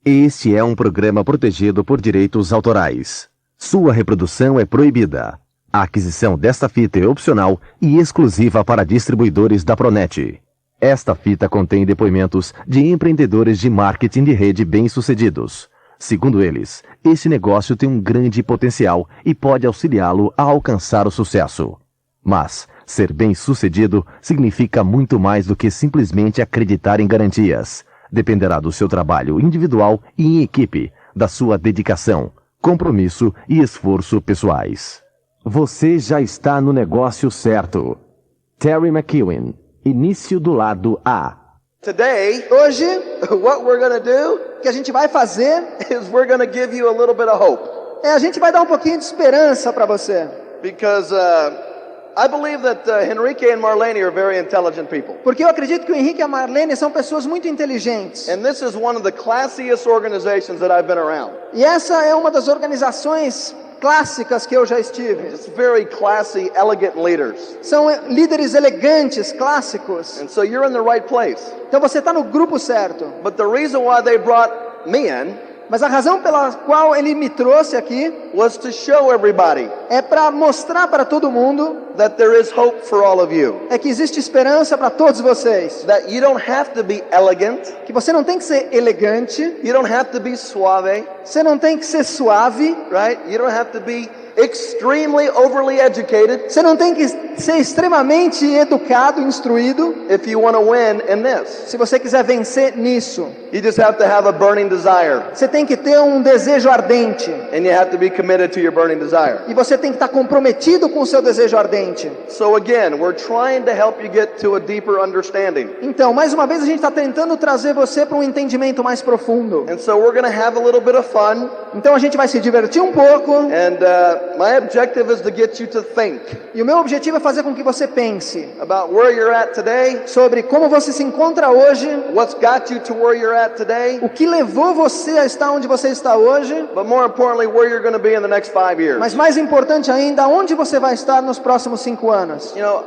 Este é um programa protegido por direitos autorais. Sua reprodução é proibida. A aquisição desta fita é opcional e exclusiva para distribuidores da Pronet. Esta fita contém depoimentos de empreendedores de marketing de rede bem-sucedidos. Segundo eles, este negócio tem um grande potencial e pode auxiliá-lo a alcançar o sucesso. Mas ser bem-sucedido significa muito mais do que simplesmente acreditar em garantias. Dependerá do seu trabalho individual e em equipe, da sua dedicação, compromisso e esforço pessoais. Você já está no negócio certo. Terry McEwen, início do lado A. Hoje, what we're going to do, que a gente vai fazer, is we're going to give you a little bit of hope. a gente vai dar um pouquinho de esperança para você. Because I believe that Henrique and Marlene are very intelligent people. Porque eu acredito que o Henrique e a Marlene são pessoas muito inteligentes. And this is one of the classiest organizations that I've been around. E essa é uma das organizações clássicas que eu já estive. Just very classy, elegant leaders. São líderes elegantes, clássicos. And so you're in the right place. Então você está no grupo certo. But the reason why they brought me in Mas a razão pela qual ele me trouxe aqui was to show everybody é para mostrar para todo mundo that there is hope for all of you. que existe esperança para todos vocês. That you don't have to be elegant. Que você não tem que ser elegante. You don't have to be suave. Você não tem que ser suave. Right? You don't have to be extremely overly educated. Você não tem que ser extremamente educado, instruído. If you want to win in this. Se você quiser vencer nisso. You just have to have a burning desire. Você tem que ter um desejo ardente. And you have to be committed to your burning desire. E você tem que estar comprometido com o seu desejo ardente. So again, we're trying to help you get to a deeper understanding. Então, mais uma vez a gente está tentando trazer você para um entendimento mais profundo. And so we're going to have a little bit of fun. Então a gente vai se divertir um pouco. And my objective is to get you to think. E o meu objetivo é fazer com que você pense about where you're at today. Sobre como você se encontra hoje. What's got you to where you're at today. O que levou você a estar onde você está hoje. But more importantly, where you're going to be in the next 5 years. Mas mais importante ainda, onde você vai estar nos próximos 5 anos. You know,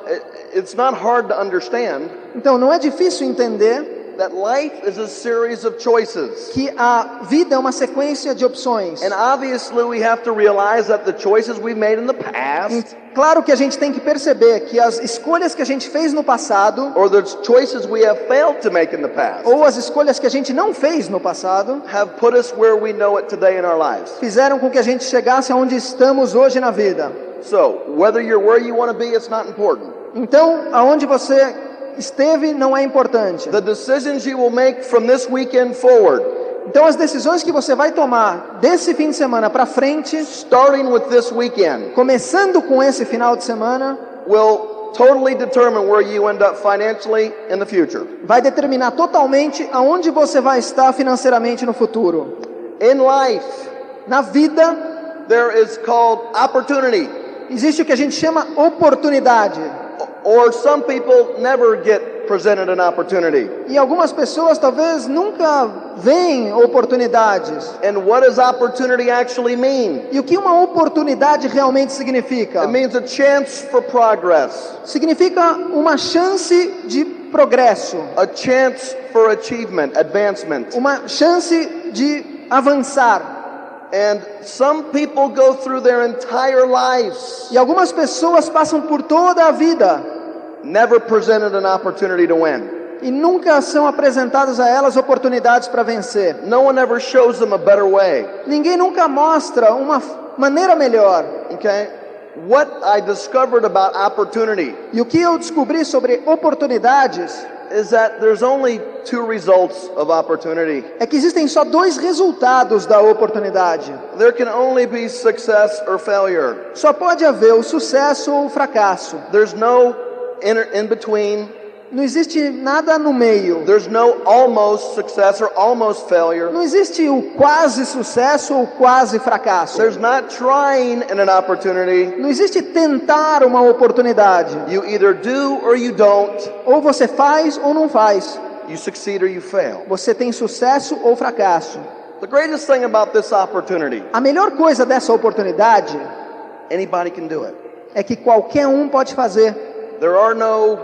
it's not hard to understand. Então não é difícil entender that life is a series of choices. Que a vida é uma sequência de opções. And obviously we have to realize that the choices we've made in the past. Claro que a gente tem que perceber que as escolhas que a gente fez no passado, or the choices we have failed to make in the past, ou as escolhas que a gente não fez no passado, have put us where we know it today in our lives. Fizeram com que a gente chegasse aonde estamos hoje na vida. So, whether you're where you want to be, it's not important. Então, aonde você esteve não é importante. The decisions you will make from this weekend forward. Então as decisões que você vai tomar desse fim de semana para frente, starting with this weekend, começando com esse final de semana, will totally determine where you end up financially in the future. Vai determinar totalmente aonde você vai estar financeiramente no futuro. In life, na vida, there is called opportunity. Existe o que a gente chama oportunidade. Or some people never get presented an opportunity. E algumas pessoas talvez nunca veem oportunidades. And what does opportunity actually mean? E o que uma oportunidade realmente significa? It means a chance for progress. Significa uma chance de progresso. A chance for achievement, advancement. Uma chance de avançar. And some people go through their entire lives. E algumas pessoas passam por toda a vida. Never presented an opportunity to win. E nunca são apresentadas a elas oportunidades para vencer. No one ever shows them a better way. Ninguém nunca mostra uma maneira melhor. Okay? What I discovered about opportunity. E o que eu descobri sobre oportunidades is that there's only 2 results of opportunity. É que existem só 2 resultados da oportunidade. There can only be success or failure. Só pode haver o sucesso ou o fracasso. There's no in between. Não existe nada no meio. There's no almost success or almost failure. Não existe o quase sucesso ou quase fracasso. There's not trying in an opportunity. Não existe tentar uma oportunidade. You either do or you don't. Ou você faz ou não faz. You succeed or you fail. Você tem sucesso ou fracasso. The greatest thing about this opportunity. A melhor coisa dessa oportunidade, anybody can do it. É que qualquer um pode fazer. There are no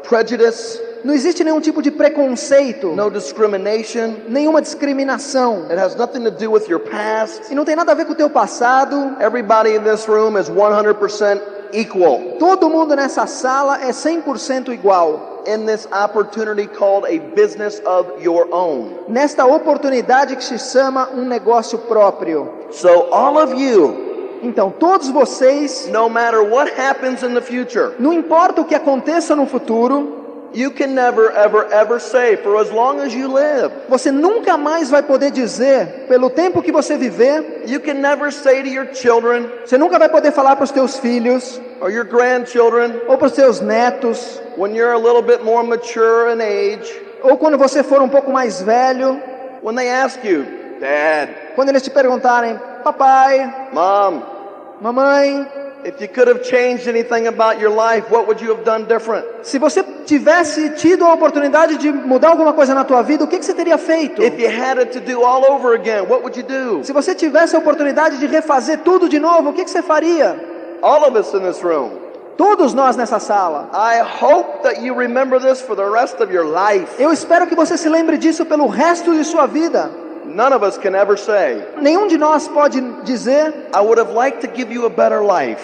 prejudice. Não existe nenhum tipo de preconceito, no discrimination. nenhuma discriminação. It has nothing to do with your past. E não tem nada a ver com o teu passado. Everybody in this room is 100% equal Todo mundo nessa sala é 100% igual. in this opportunity called a business of your own. Nesta oportunidade que se chama um negócio próprio. So all of you, Então, todos vocês, no matter what happens in the future, não importa o que aconteça no futuro, you can never, ever, ever say, for as long as you live, você nunca mais vai poder dizer, pelo tempo que você viver, you can never say to your children você nunca vai poder falar para os teus filhos, or your grandchildren, ou para os teus netos, when you're a little bit more mature in age, ou quando você for um pouco mais velho, when they ask you, Dad, quando eles te perguntarem, papai, Mom, mamãe, if you could have changed anything about your life, what would you have done different? se você tivesse tido a oportunidade de mudar alguma coisa na tua vida, o que você teria feito? If you had it to do all over again, what would you do? Se você tivesse a oportunidade de refazer tudo de novo, o que você faria? All of us in this room. Todos nós nessa sala. I hope that you remember this for the rest of your life. Eu espero que você se lembre disso pelo resto de sua vida. None of us can ever say, Nenhum de nós pode dizer, I would have liked to give you a better life.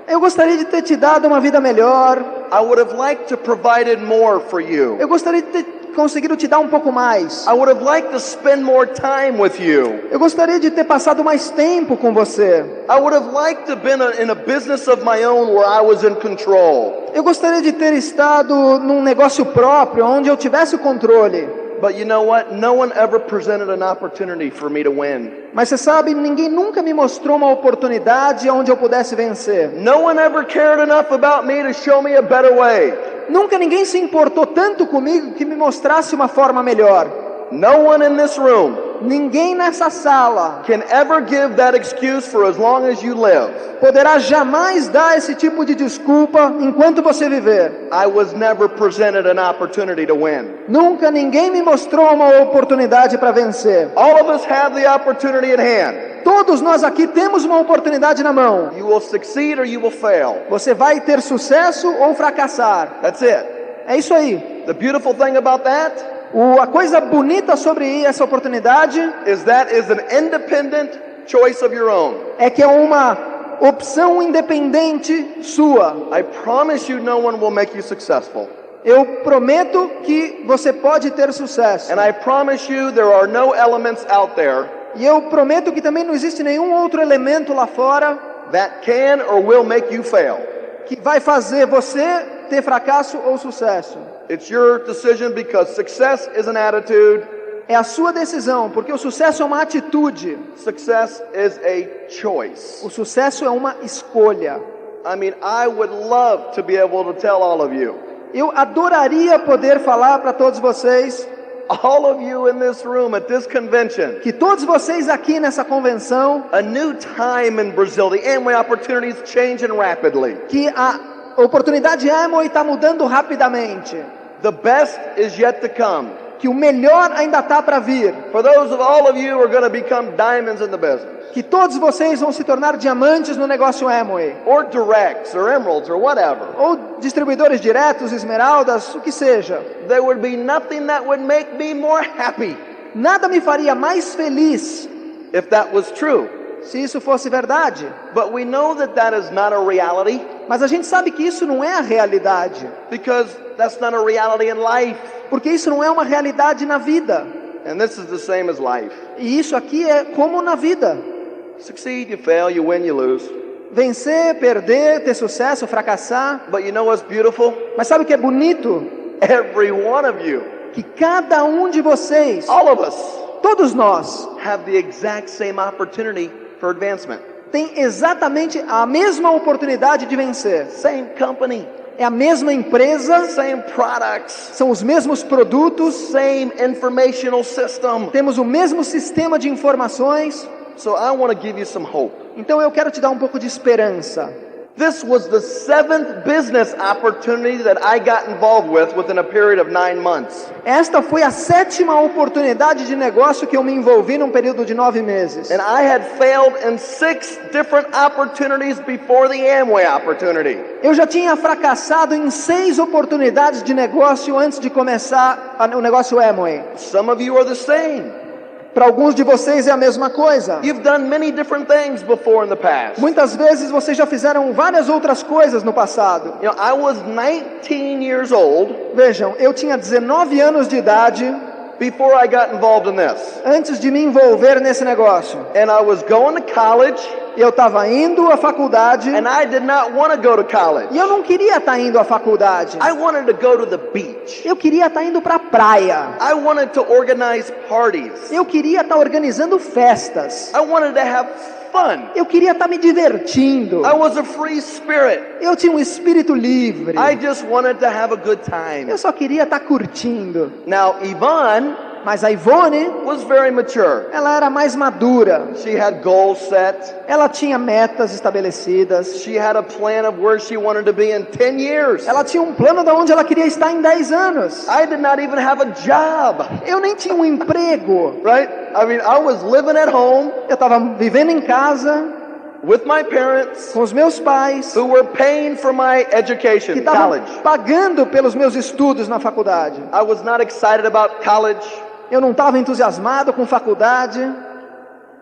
eu gostaria de ter te dado uma vida melhor, I would have liked to provided more for you. eu gostaria de ter conseguido te dar um pouco mais, I would have liked to spend more time with you. eu gostaria de ter passado mais tempo com você, I would have liked to been in a business of my own where I was in control. eu gostaria de ter estado num negócio próprio, onde eu tivesse o controle. But you know what? No one ever presented an opportunity for me to win. Mas você sabe, ninguém nunca me mostrou uma oportunidade onde eu pudesse vencer. No one ever cared enough about me to show me a better way. Nunca ninguém se importou tanto comigo que me mostrasse uma forma melhor. No one in this room Ninguém nessa sala can ever give that excuse for as long as you live. poderá jamais dar esse tipo de desculpa enquanto você viver. I was never presented an opportunity to win. Nunca ninguém me mostrou uma oportunidade para vencer. All of us have the opportunity at hand. Todos nós aqui temos uma oportunidade na mão. You will succeed or you will fail. Você vai ter sucesso ou fracassar. That's it. É isso aí. The beautiful thing about that A coisa bonita sobre essa oportunidade is that is an independent choice of your own. é que é uma opção independente sua. I promise you no one will make you successful. Eu prometo que você pode ter sucesso. And I promise you there are no elements out there E eu prometo que também não existe nenhum outro elemento lá fora that can or will make you fail. que vai fazer você ter fracasso ou sucesso. It's your decision because success is an attitude. É a sua decisão, porque o sucesso é uma atitude. Success is a choice. O sucesso é uma escolha. I mean, I would love to be able to tell all of you, Eu adoraria poder falar para todos vocês, all of you in this room at this convention, que todos vocês aqui nessa convenção, a new time in Brazil. The Amway opportunity is changing rapidly. que a oportunidade Amway está mudando rapidamente, The best is yet to come. que o melhor ainda está para vir, For those of all of you who are going to become diamonds in the business, que todos vocês vão se tornar diamantes no negócio Amway, or directs, or emeralds, or whatever. ou distribuidores diretos, esmeraldas, o que seja. There would be nothing that would make me more happy Nada me faria mais feliz if that was true. se isso fosse verdade. But we know that that is not a reality Mas a gente sabe que isso não é a realidade, because that's not a reality in life. porque isso não é uma realidade na vida. And this is the same as life. E isso aqui é como na vida. Succeed, you fail, you win, you lose. Vencer, perder, ter sucesso, fracassar. But you know what's beautiful? Mas sabe o que é bonito? Every one of you, Que cada um de vocês, all of us, todos nós, have the exact same opportunity for advancement. tem exatamente a mesma oportunidade de vencer. Same company, É a mesma empresa, same products, são os mesmos produtos, same informational system. temos o mesmo sistema de informações. So I want to give you some hope. Então eu quero te dar um pouco de esperança. This was the 7th business opportunity that I got involved with within a period of 9 months. Esta foi a 7ª oportunidade de negócio que eu me envolvi num período de 9 meses. And I had failed in 6 different opportunities before the Amway opportunity. Eu já tinha fracassado em 6 oportunidades de negócio antes de começar o negócio Amway. Some of you are the same. Para alguns de vocês é a mesma coisa. You've done many different things before in the past. Muitas vezes vocês já fizeram várias outras coisas no passado. You know, I was 19 years old Vejam, eu tinha 19 anos de idade before I got involved in this. antes de me envolver nesse negócio. And I was going to college, Eu estava indo à faculdade and I did not want to go to college. e eu não queria estar indo à faculdade. I wanted to go to the beach. Eu queria estar indo para a praia. I wanted to organize parties. Eu queria estar organizando festas. I wanted to have fun. Eu queria estar me divertindo. I was a free spirit. Eu tinha um espírito livre. I just wanted to have a good time. Eu só queria estar curtindo. Now, Yvonne Mas a Ivone, was very mature. ela era mais madura. She had goals set. Ela tinha metas estabelecidas. She had a plan of where she wanted to be in 10 years. Ela tinha um plano de onde ela queria estar em 10 anos. I did not even have a job, Eu nem tinha um emprego. right? I mean, I was living at home Eu estava vivendo em casa with my parents com os meus pais, who were paying for my que education, estavam college. pagando pelos meus estudos na faculdade. I was not excited about college. Eu não estava entusiasmado com faculdade.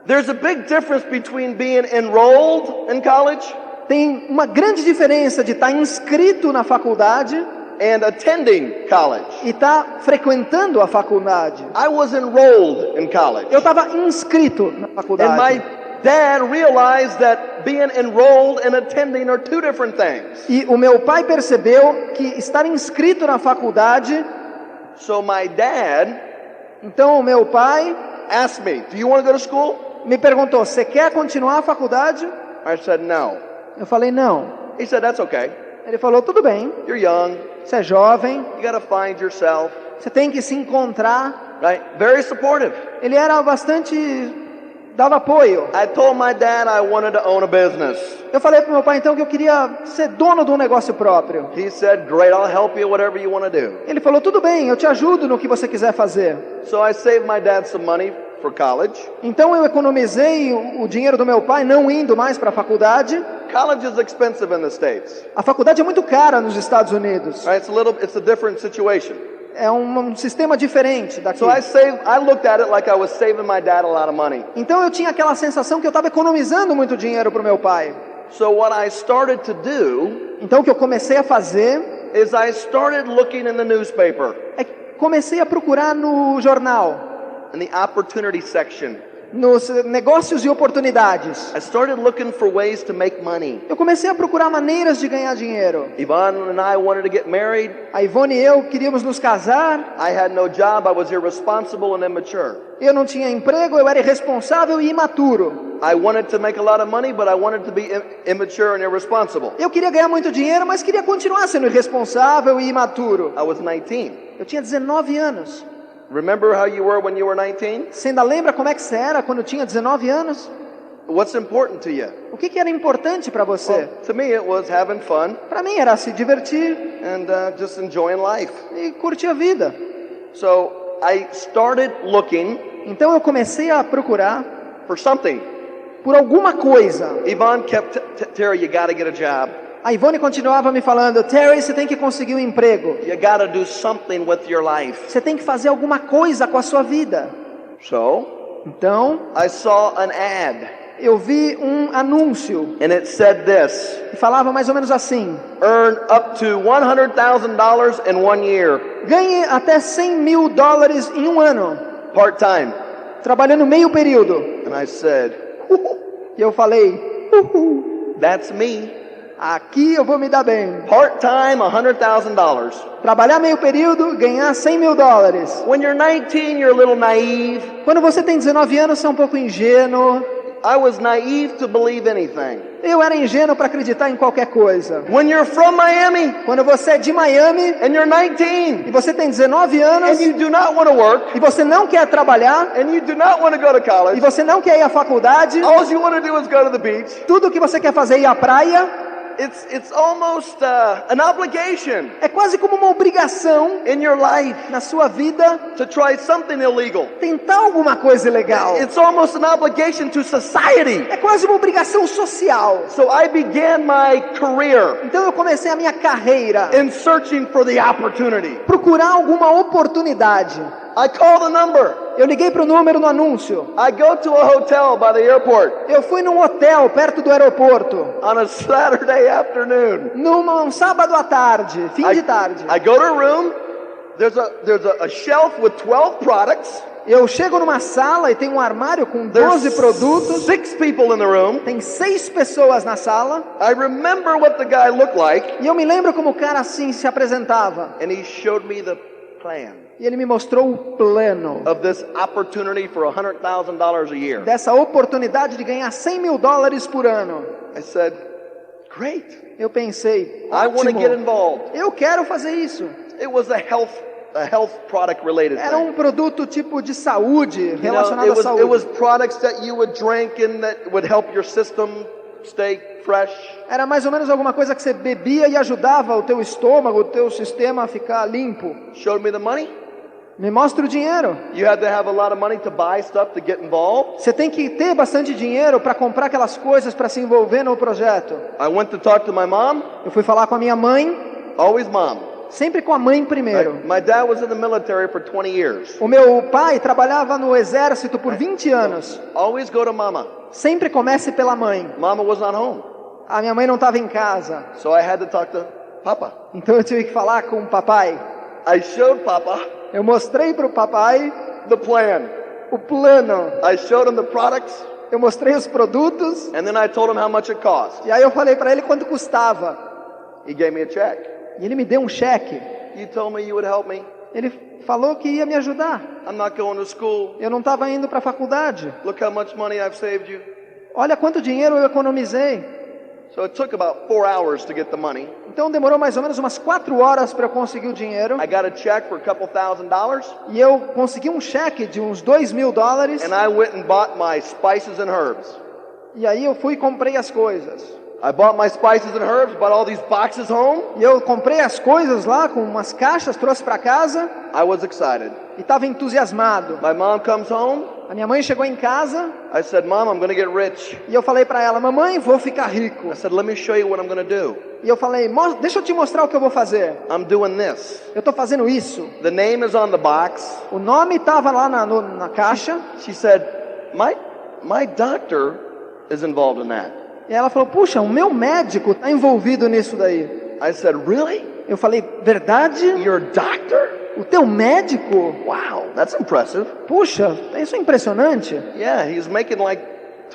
There's a big difference between being enrolled in college Tem uma grande diferença de estar inscrito na faculdade and attending college. e estar frequentando a faculdade. I was enrolled in college. Eu estava inscrito na And faculdade. my dad realized that being enrolled and attending are 2 different things. E o meu pai percebeu que estar inscrito na faculdade, So my dad então o meu pai asked me, "Do you want to go to school?" me perguntou: você quer continuar a faculdade? I said, "No." Eu falei: não. He said, "That's okay. Ele falou: tudo bem, You're young. você é jovem, You got to find yourself." você tem que se encontrar. Right? Very supportive. Ele era bastante, dava apoio. I told my dad I wanted to own a business. Eu falei para meu pai então que eu queria ser dono de um negócio próprio. He said, "Great, I'll help you whatever you want to do." Ele falou: tudo bem, eu te ajudo no que você quiser fazer. So I saved my dad some money for college. Então eu economizei o dinheiro do meu pai, não indo mais para a faculdade. College is expensive in the States. A faculdade é muito cara nos Estados Unidos. Right? It's a different situation. É um sistema diferente daqui. So I looked at it like I was saving my dad a lot of money. Então eu tinha aquela sensação que eu estava economizando muito dinheiro para o meu pai. So what I started to do Então o que eu comecei a fazer is I started looking in the newspaper, é que comecei a procurar no jornal, in the opportunity section. nos negócios e oportunidades. I started looking for ways to make money. Eu comecei a procurar maneiras de ganhar dinheiro. Yvonne and I wanted to get married. A Ivone e eu queríamos nos casar. I had no job. I was irresponsible and immature. Eu não tinha emprego, eu era irresponsável e imaturo. I wanted to make a lot of money, but I wanted to be immature and irresponsible. Eu queria ganhar muito dinheiro, mas queria continuar sendo irresponsável e imaturo. I was 19. Eu tinha 19 anos. Remember how you were when you were 19? Você ainda lembra como é que você era quando tinha 19 anos? What's important to you? O que era importante para você? Well, to me, it was having fun Para mim era se divertir and just enjoying life. e curtir a vida. So I started looking Então eu comecei a procurar for something. por alguma coisa. Yvonne kept, Terry, you got to get a job. A Ivone continuava me falando: Terry, você tem que conseguir um emprego. You got to do something with your life. Você tem que fazer alguma coisa com a sua vida. So Então I saw an ad, eu vi um anúncio and it said this: que falava mais ou menos assim: earn up to $100,000 in 1 year, ganhe até $100.000 em um ano, part-time. trabalhando meio período. And I said, E eu falei: that's me. aqui eu vou me dar bem. Part-time, $100,000. Trabalhar meio período, ganhar $100.000. When you're 19, you're a little naive. Quando você tem 19 anos, você é um pouco ingênuo. I was naive to believe anything. Eu era ingênuo para acreditar em qualquer coisa. When you're from Miami Quando você é de Miami and you're 19 e você tem 19 anos and you do not want to work e você não quer trabalhar and you do not want to go to e college, você não quer ir à faculdade, all you want to do is go to the beach. tudo que você quer fazer é ir à praia. It's almost an obligation É quase como uma obrigação in your life na sua vida to try something illegal. tentar alguma coisa ilegal. It's almost an obligation to society. É quase uma obrigação social. So I began my career Então eu comecei a minha carreira in searching for the opportunity. procurar alguma oportunidade. I call the number. Eu liguei para o número no anúncio. I go to a hotel by the airport Eu fui num hotel perto do aeroporto, on a Saturday afternoon. num sábado à tarde, fim de tarde. I go to a room. There's a shelf with 12 products. Eu chego numa sala e tem um armário com There's 12 produtos. 6 people in the room. Tem 6 pessoas na sala. I remember what the guy looked like, E eu me lembro como o cara assim se apresentava. and he showed me the plan E ele me mostrou o plano of this opportunity for $100,000 a year. dessa oportunidade de ganhar $100 mil por ano. I said, great. Eu pensei, I want to get ótimo, involved. eu quero fazer isso. It was a health product related Era thing. um produto tipo de saúde, You know, relacionado à it saúde. was products that you would drink and that would help your system stay fresh. Era mais ou menos alguma coisa que você bebia e ajudava o teu estômago, o teu sistema a ficar limpo. Showed me the money. Me mostra o dinheiro. You had to have a lot of money to buy stuff to get involved. Você tem que ter bastante dinheiro para comprar aquelas coisas para se envolver no projeto. I went to talk to my mom. Eu fui falar com a minha mãe, Always mom. sempre com a mãe primeiro. My dad was in the military for 20 years. O meu pai trabalhava no exército por 20 anos. Always go to mama. Sempre comece pela mãe. Mama was not home. A minha mãe não estava em casa. So I had to talk to Papa. Então eu tive que falar com o papai. I showed Papa Eu mostrei para o papai the plan. o plano. I showed him the products, Eu mostrei os produtos. and then I told him how much it cost. E aí eu falei para ele quanto custava. He gave me a check. E ele me deu um cheque. You told me you would help me. Ele falou que ia me ajudar. I'm not going to school. Eu não estava indo para a faculdade. Look how much money I've saved you. Olha quanto dinheiro eu economizei. So it took about 4 hours to get the money. Então demorou mais ou menos umas 4 horas para eu conseguir o dinheiro. I got a check for a couple $1,000s, E eu consegui um cheque de uns $2 mil. and I went and bought my spices and herbs. E aí eu fui e comprei as coisas. I bought my spices and herbs, bought all these boxes home. E eu comprei as coisas lá com umas caixas, trouxe para casa I was excited. e estava entusiasmado. My mom comes home. A minha mãe chegou em casa I said, Mom, I'm going to get rich. e eu falei para ela: mamãe, vou ficar rico. I said, let me show you what I'm going to do. E eu falei: deixa eu te mostrar o que eu vou fazer. I'm doing this. Eu estou fazendo isso. The name is on the box. O nome estava lá na caixa. She said, my doctor is involved in that. E ela falou: puxa, o meu médico está envolvido nisso daí. I said, really? Eu falei: verdade? Your doctor? O teu médico? Wow, that's impressive. Puxa, isso é impressionante. Yeah, he's making like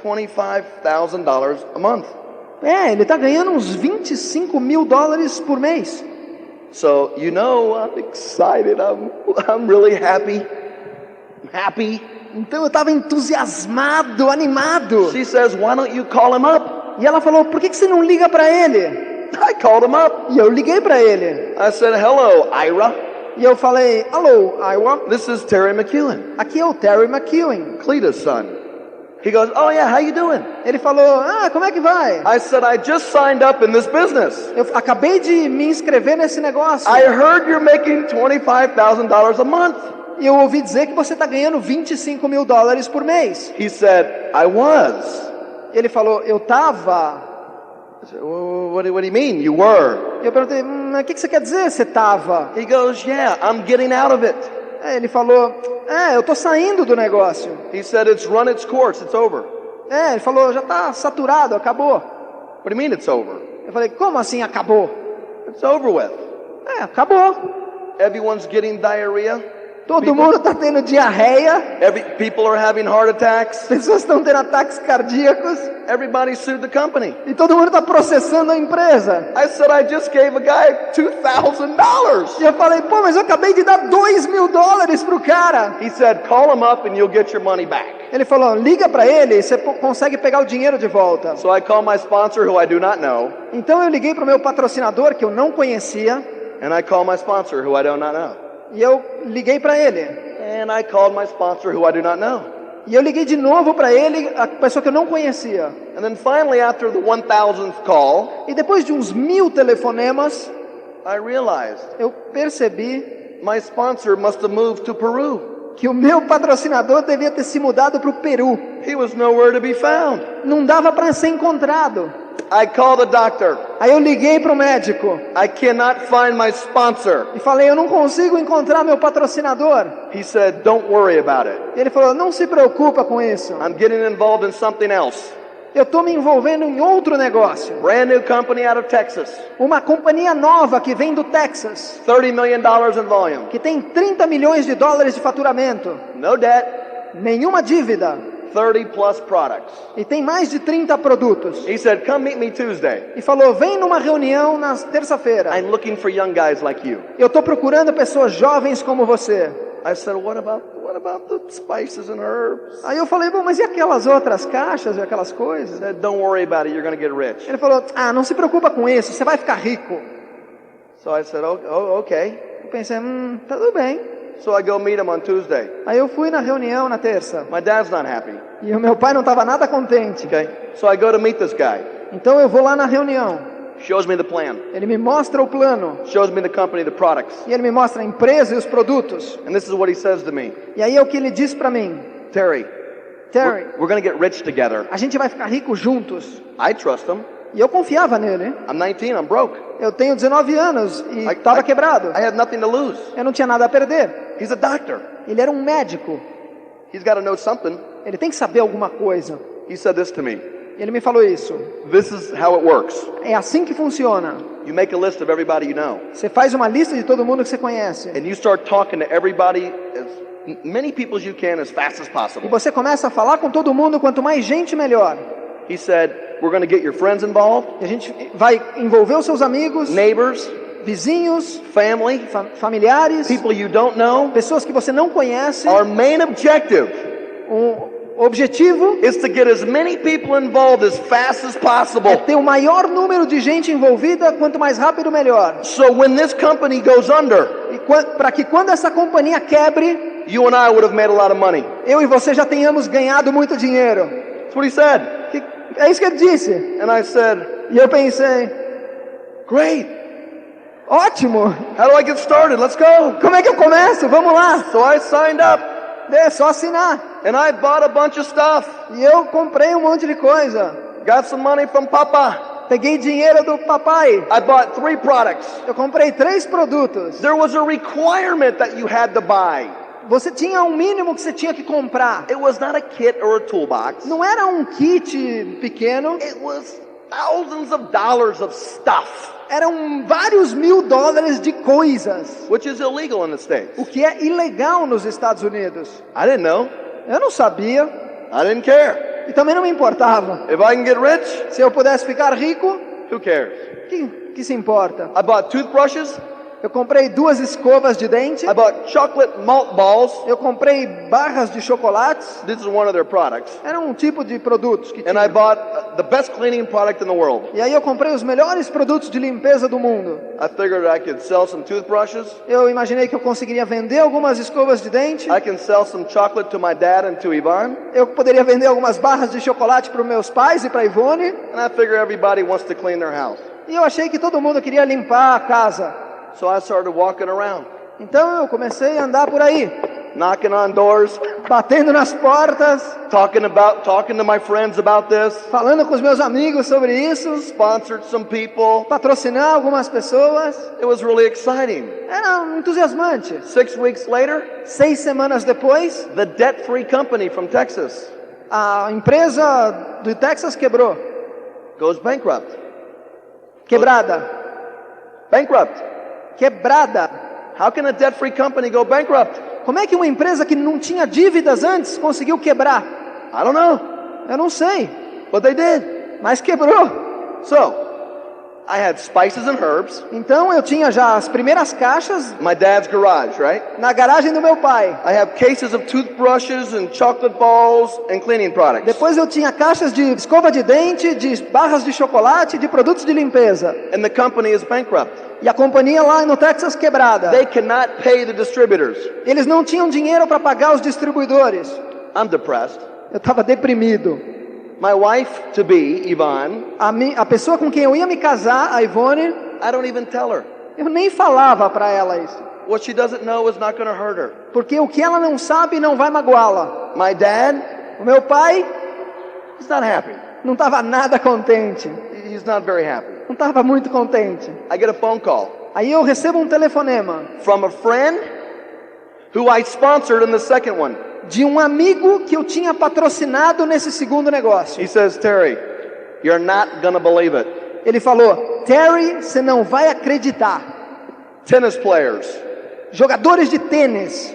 $25,000 a month. É, ele está ganhando uns $25 mil por mês. So, you know, I'm excited. I'm really happy. I'm happy. Então eu estava entusiasmado, animado. She says, why don't you call him up? E ela falou: por que você não liga para ele? I called him up. E eu liguei para ele. I said, hello, Ira. E eu falei: alô, Iowa, This is Terry McEwen, aqui é o Terry McEwen. Cleta's son. He goes, oh yeah, how you doing? Ele falou: como é que vai? I said, I just signed up in this business. Eu acabei de me inscrever nesse negócio. I heard you're making $25,000 a month. E eu ouvi dizer que você está ganhando $25 mil por mês. He said, I was. Ele falou: eu estava. I said, well, what do you mean, you were? Eu perguntei: o que você quer dizer, você estava? He goes, yeah, I'm getting out of it. Ele falou: eu estou saindo do negócio. He said, it's run its course, it's over. Ele falou: já está saturado, acabou. What do you mean it's over? Eu falei: como assim acabou? It's over with. Acabou. Everyone's getting diarrhea. Todo mundo está tendo diarreia. People are having heart attacks. Pessoas estão tendo ataques cardíacos. Everybody sued the company. E todo mundo está processando a empresa. I said, I just gave a guy $2,000. E eu falei: pô, mas eu acabei de dar $2 mil pro cara. He said, call him up and you'll get your money back. Ele falou: liga para ele e você consegue pegar o dinheiro de volta. So I called my sponsor, who I do not know. Então eu liguei para o meu patrocinador, que eu não conhecia. And I called my sponsor, who I do not know. E eu liguei para ele. And I called my sponsor, who I do not know. E eu liguei de novo para ele, a pessoa que eu não conhecia. And then finally, after the 1000th call, E depois de uns 1000 telefonemas, I realized eu percebi my sponsor must have moved to Peru. que o meu patrocinador devia ter se mudado para o Peru. He was nowhere to be found. Não dava para ser encontrado. I called the doctor. Aí eu liguei para o médico I cannot find my sponsor. e falei, eu não consigo encontrar meu patrocinador. He said, don't worry about it. E ele falou, não se preocupa com isso. I'm getting involved in something else. Eu estou me envolvendo em outro negócio. Brand new company out of Texas. Uma companhia nova que vem do Texas, $30 million in volume. que tem 30 milhões de dólares de faturamento, No debt. nenhuma dívida, 30 plus products. e tem mais de 30 produtos. He said, come meet me Tuesday. E falou, vem numa reunião na terça-feira. I'm looking for young guys like you. Eu estou procurando pessoas jovens como você. I said, what about the spices and herbs? Aí eu falei, bom, mas e aquelas outras caixas e aquelas coisas? He said, don't worry about it, you're going to get rich. Ele falou, não se preocupa com isso, você vai ficar rico. So I said, oh, okay. Eu pensei, tudo bem. So I go meet him on Tuesday. Aí eu fui na reunião na terça. My dad's not happy. E o meu pai não estava nada contente. Okay. So I go to meet this guy. Então eu vou lá na reunião. Shows me the plan. Ele me mostra o plano. Shows me the company, the products. E ele me mostra a empresa e os produtos. And this is what he says to me. E aí é o que ele diz para mim. Terry, Terry, we're going to get rich together. a gente vai ficar rico juntos. I trust him. E eu confiava nele. I'm 19, I'm broke. Eu tenho 19 anos e I- estava I- quebrado. I had nothing to lose. Eu não tinha nada a perder. He's a doctor. Ele era um médico. He's got to know something. Ele tem que saber alguma coisa. He said this to me. Ele me falou isso. This is how it works. É assim que funciona. You make a list of everybody you know. Você faz uma lista de todo mundo que você conhece. And you start talking to everybody, as many people as you can, as fast as E possible. você começa a falar com todo mundo, quanto mais gente, melhor. He said, we're going to get your friends involved, E a gente vai envolver os seus amigos, neighbors, vizinhos, family, familiares, people you don't know. pessoas que você não conhece. Our main objective O objetivo is to get as many people involved as fast as é possible. ter o maior número de gente envolvida, quanto mais rápido, melhor. So when this company goes under, E para que quando essa companhia quebre, you and I would have made a lot of money. eu e você já tenhamos ganhado muito dinheiro. That's what he said. É isso que ele disse. And I said, E eu pensei, great. ótimo. How do I get started? Let's go. Como é que eu começo? Vamos lá. So I signed up É só assinar. and I bought a bunch of stuff. E eu comprei um monte de coisa. Got some money from Papa. Peguei dinheiro do papai. I bought 3 products. Eu comprei 3 produtos. There was a requirement that you had to buy. Você tinha um mínimo que você tinha que comprar. It was not a kit or a toolbox. Não era um kit pequeno. It was thousands of dollars of stuff, Eram vários $1000 de coisas. which is illegal in the States. O que é ilegal nos Estados Unidos. I didn't know. Eu não sabia. I didn't care. E também não me importava. If I can get rich, Se eu pudesse ficar rico, who cares? que se importa? I bought toothbrushes. Eu comprei 2 escovas de dente. I bought chocolate malt balls. Eu comprei barras de chocolates. This is one of their products. Era um tipo de produtos que And tinha. I bought the best cleaning product in the world. E aí eu comprei os melhores produtos de limpeza do mundo. I figured I could sell some toothbrushes. Eu imaginei que eu conseguiria vender algumas escovas de dente. I can sell some chocolate to my dad and to Yvonne. Eu poderia vender algumas barras de chocolate para os meus pais e para a Ivone. And I figure everybody wants to clean their house. E eu achei que todo mundo queria limpar a casa. So I started walking around, Então eu comecei a andar por aí, knocking on doors, batendo nas portas, talking to my friends about this, falando com os meus amigos sobre isso, sponsored some people. patrocinar algumas pessoas. It was really exciting. Era entusiasmante. 6 weeks later, 6 semanas depois, the debt-free company from Texas a empresa do Texas quebrou. goes bankrupt. Quebrada. Bankrupt. Quebrada. How can a debt-free company go bankrupt? Como é que uma empresa que não tinha dívidas antes conseguiu quebrar? I don't know, Eu não sei, but they did. mas quebrou. So, I had spices and herbs, Então eu tinha já as primeiras caixas my dad's garage, right? na garagem do meu pai. I have cases of toothbrushes and chocolate balls and cleaning products. Depois eu tinha caixas de escova de dente, de barras de chocolate, de produtos de limpeza. And the company is bankrupt. E a companhia lá no Texas quebrada. They cannot pay the distributors. Eles não tinham dinheiro para pagar os distribuidores. I'm depressed. Eu estava deprimido. My wife-to-be, Yvonne, A pessoa com quem eu ia me casar, a Ivone, I don't even tell her. eu nem falava para ela isso. What she doesn't know is not going to hurt her. Porque o que ela não sabe não vai magoá-la. My dad, O meu pai he's not happy. não estava nada contente. He's not very happy. Não estava muito contente. I get a phone call Aí eu recebo um telefonema from a friend who I sponsored in the second one. de um amigo que eu tinha patrocinado nesse segundo negócio. He says, Terry, you're not going to believe it. Ele falou: Terry, você não vai acreditar. Tennis players, Jogadores de tênis,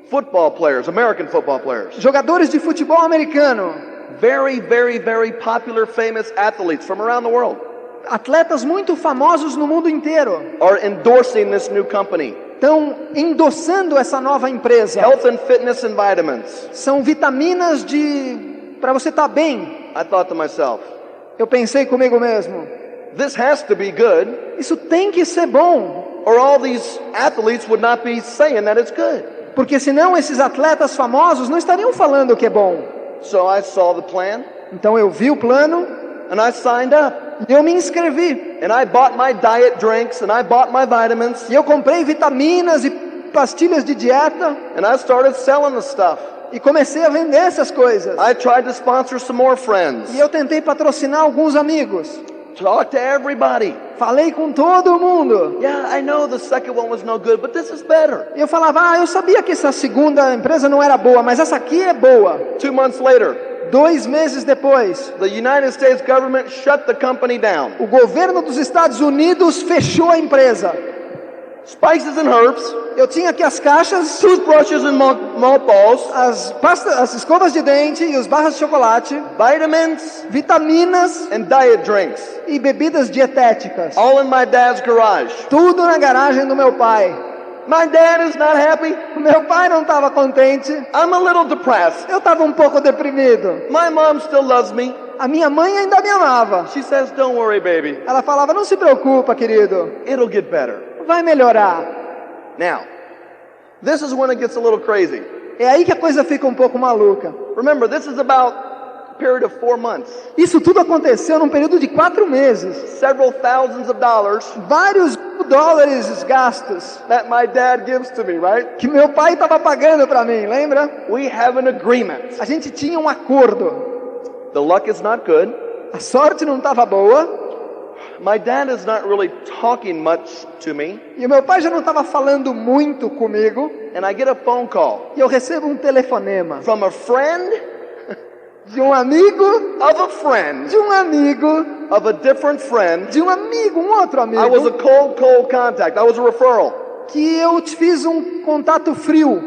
football players, American football players, jogadores de futebol americano, very, very, very popular, famous athletes from around the world atletas muito famosos no mundo inteiro, are endorsing this new company. estão endossando essa nova empresa. Health and fitness and vitamins. São vitaminas para você estar bem. I thought to myself, Eu pensei comigo mesmo, this has to be good, isso tem que ser bom, or all these athletes would not be saying that it's good. porque senão esses atletas famosos não estariam falando que é bom. So I saw the plan, Então eu vi o plano and I signed up. e eu me inscrevi. And I bought my diet drinks, and I bought my vitamins, E eu comprei vitaminas e pastilhas de dieta and I started selling the stuff. e comecei a vender essas coisas. I tried to sponsor some more friends, E eu tentei patrocinar alguns amigos. talk to everybody. Falei com todo mundo. Yeah, I know the second one was no good, but this is better. E eu falava, eu sabia que essa segunda empresa não era boa, mas essa aqui é boa. 2 months later, 2 meses depois, the United States government shut the company down. o governo dos Estados Unidos fechou a empresa. Spices and herbs, Eu tinha aqui as caixas, toothbrushes and mothballs, as escovas de dente e os barras de chocolate, vitamins, vitaminas and diet drinks, e bebidas dietéticas. all in my dad's garage. Tudo na garagem do meu pai. My dad is not happy. O meu pai não estava contente. I'm a little depressed. Eu estava um pouco deprimido. My mom still loves me. A minha mãe ainda me amava. She says, don't worry, baby. Ela falava, não se preocupa, querido. It'll get better. Vai melhorar. Now, this is when it gets a little crazy. É aí que a coisa fica um pouco maluca. Remember, this is about a period of 4 months. Isso tudo aconteceu num período de 4 meses. Several thousands of dollars Vários dólares gastos that my dad gives to me, right? que meu pai estava pagando para mim, lembra? We have an agreement. A gente tinha um acordo. The luck is not good. A sorte não estava boa. My dad is not really talking much to me. E o meu pai já não estava falando muito comigo. And I get a phone call E eu recebo um telefonema from a friend de um amigo, of a friend de um amigo, of a different friend. de um amigo, um outro I was a amigo, cold contact. I was a referral que eu te fiz um contato frio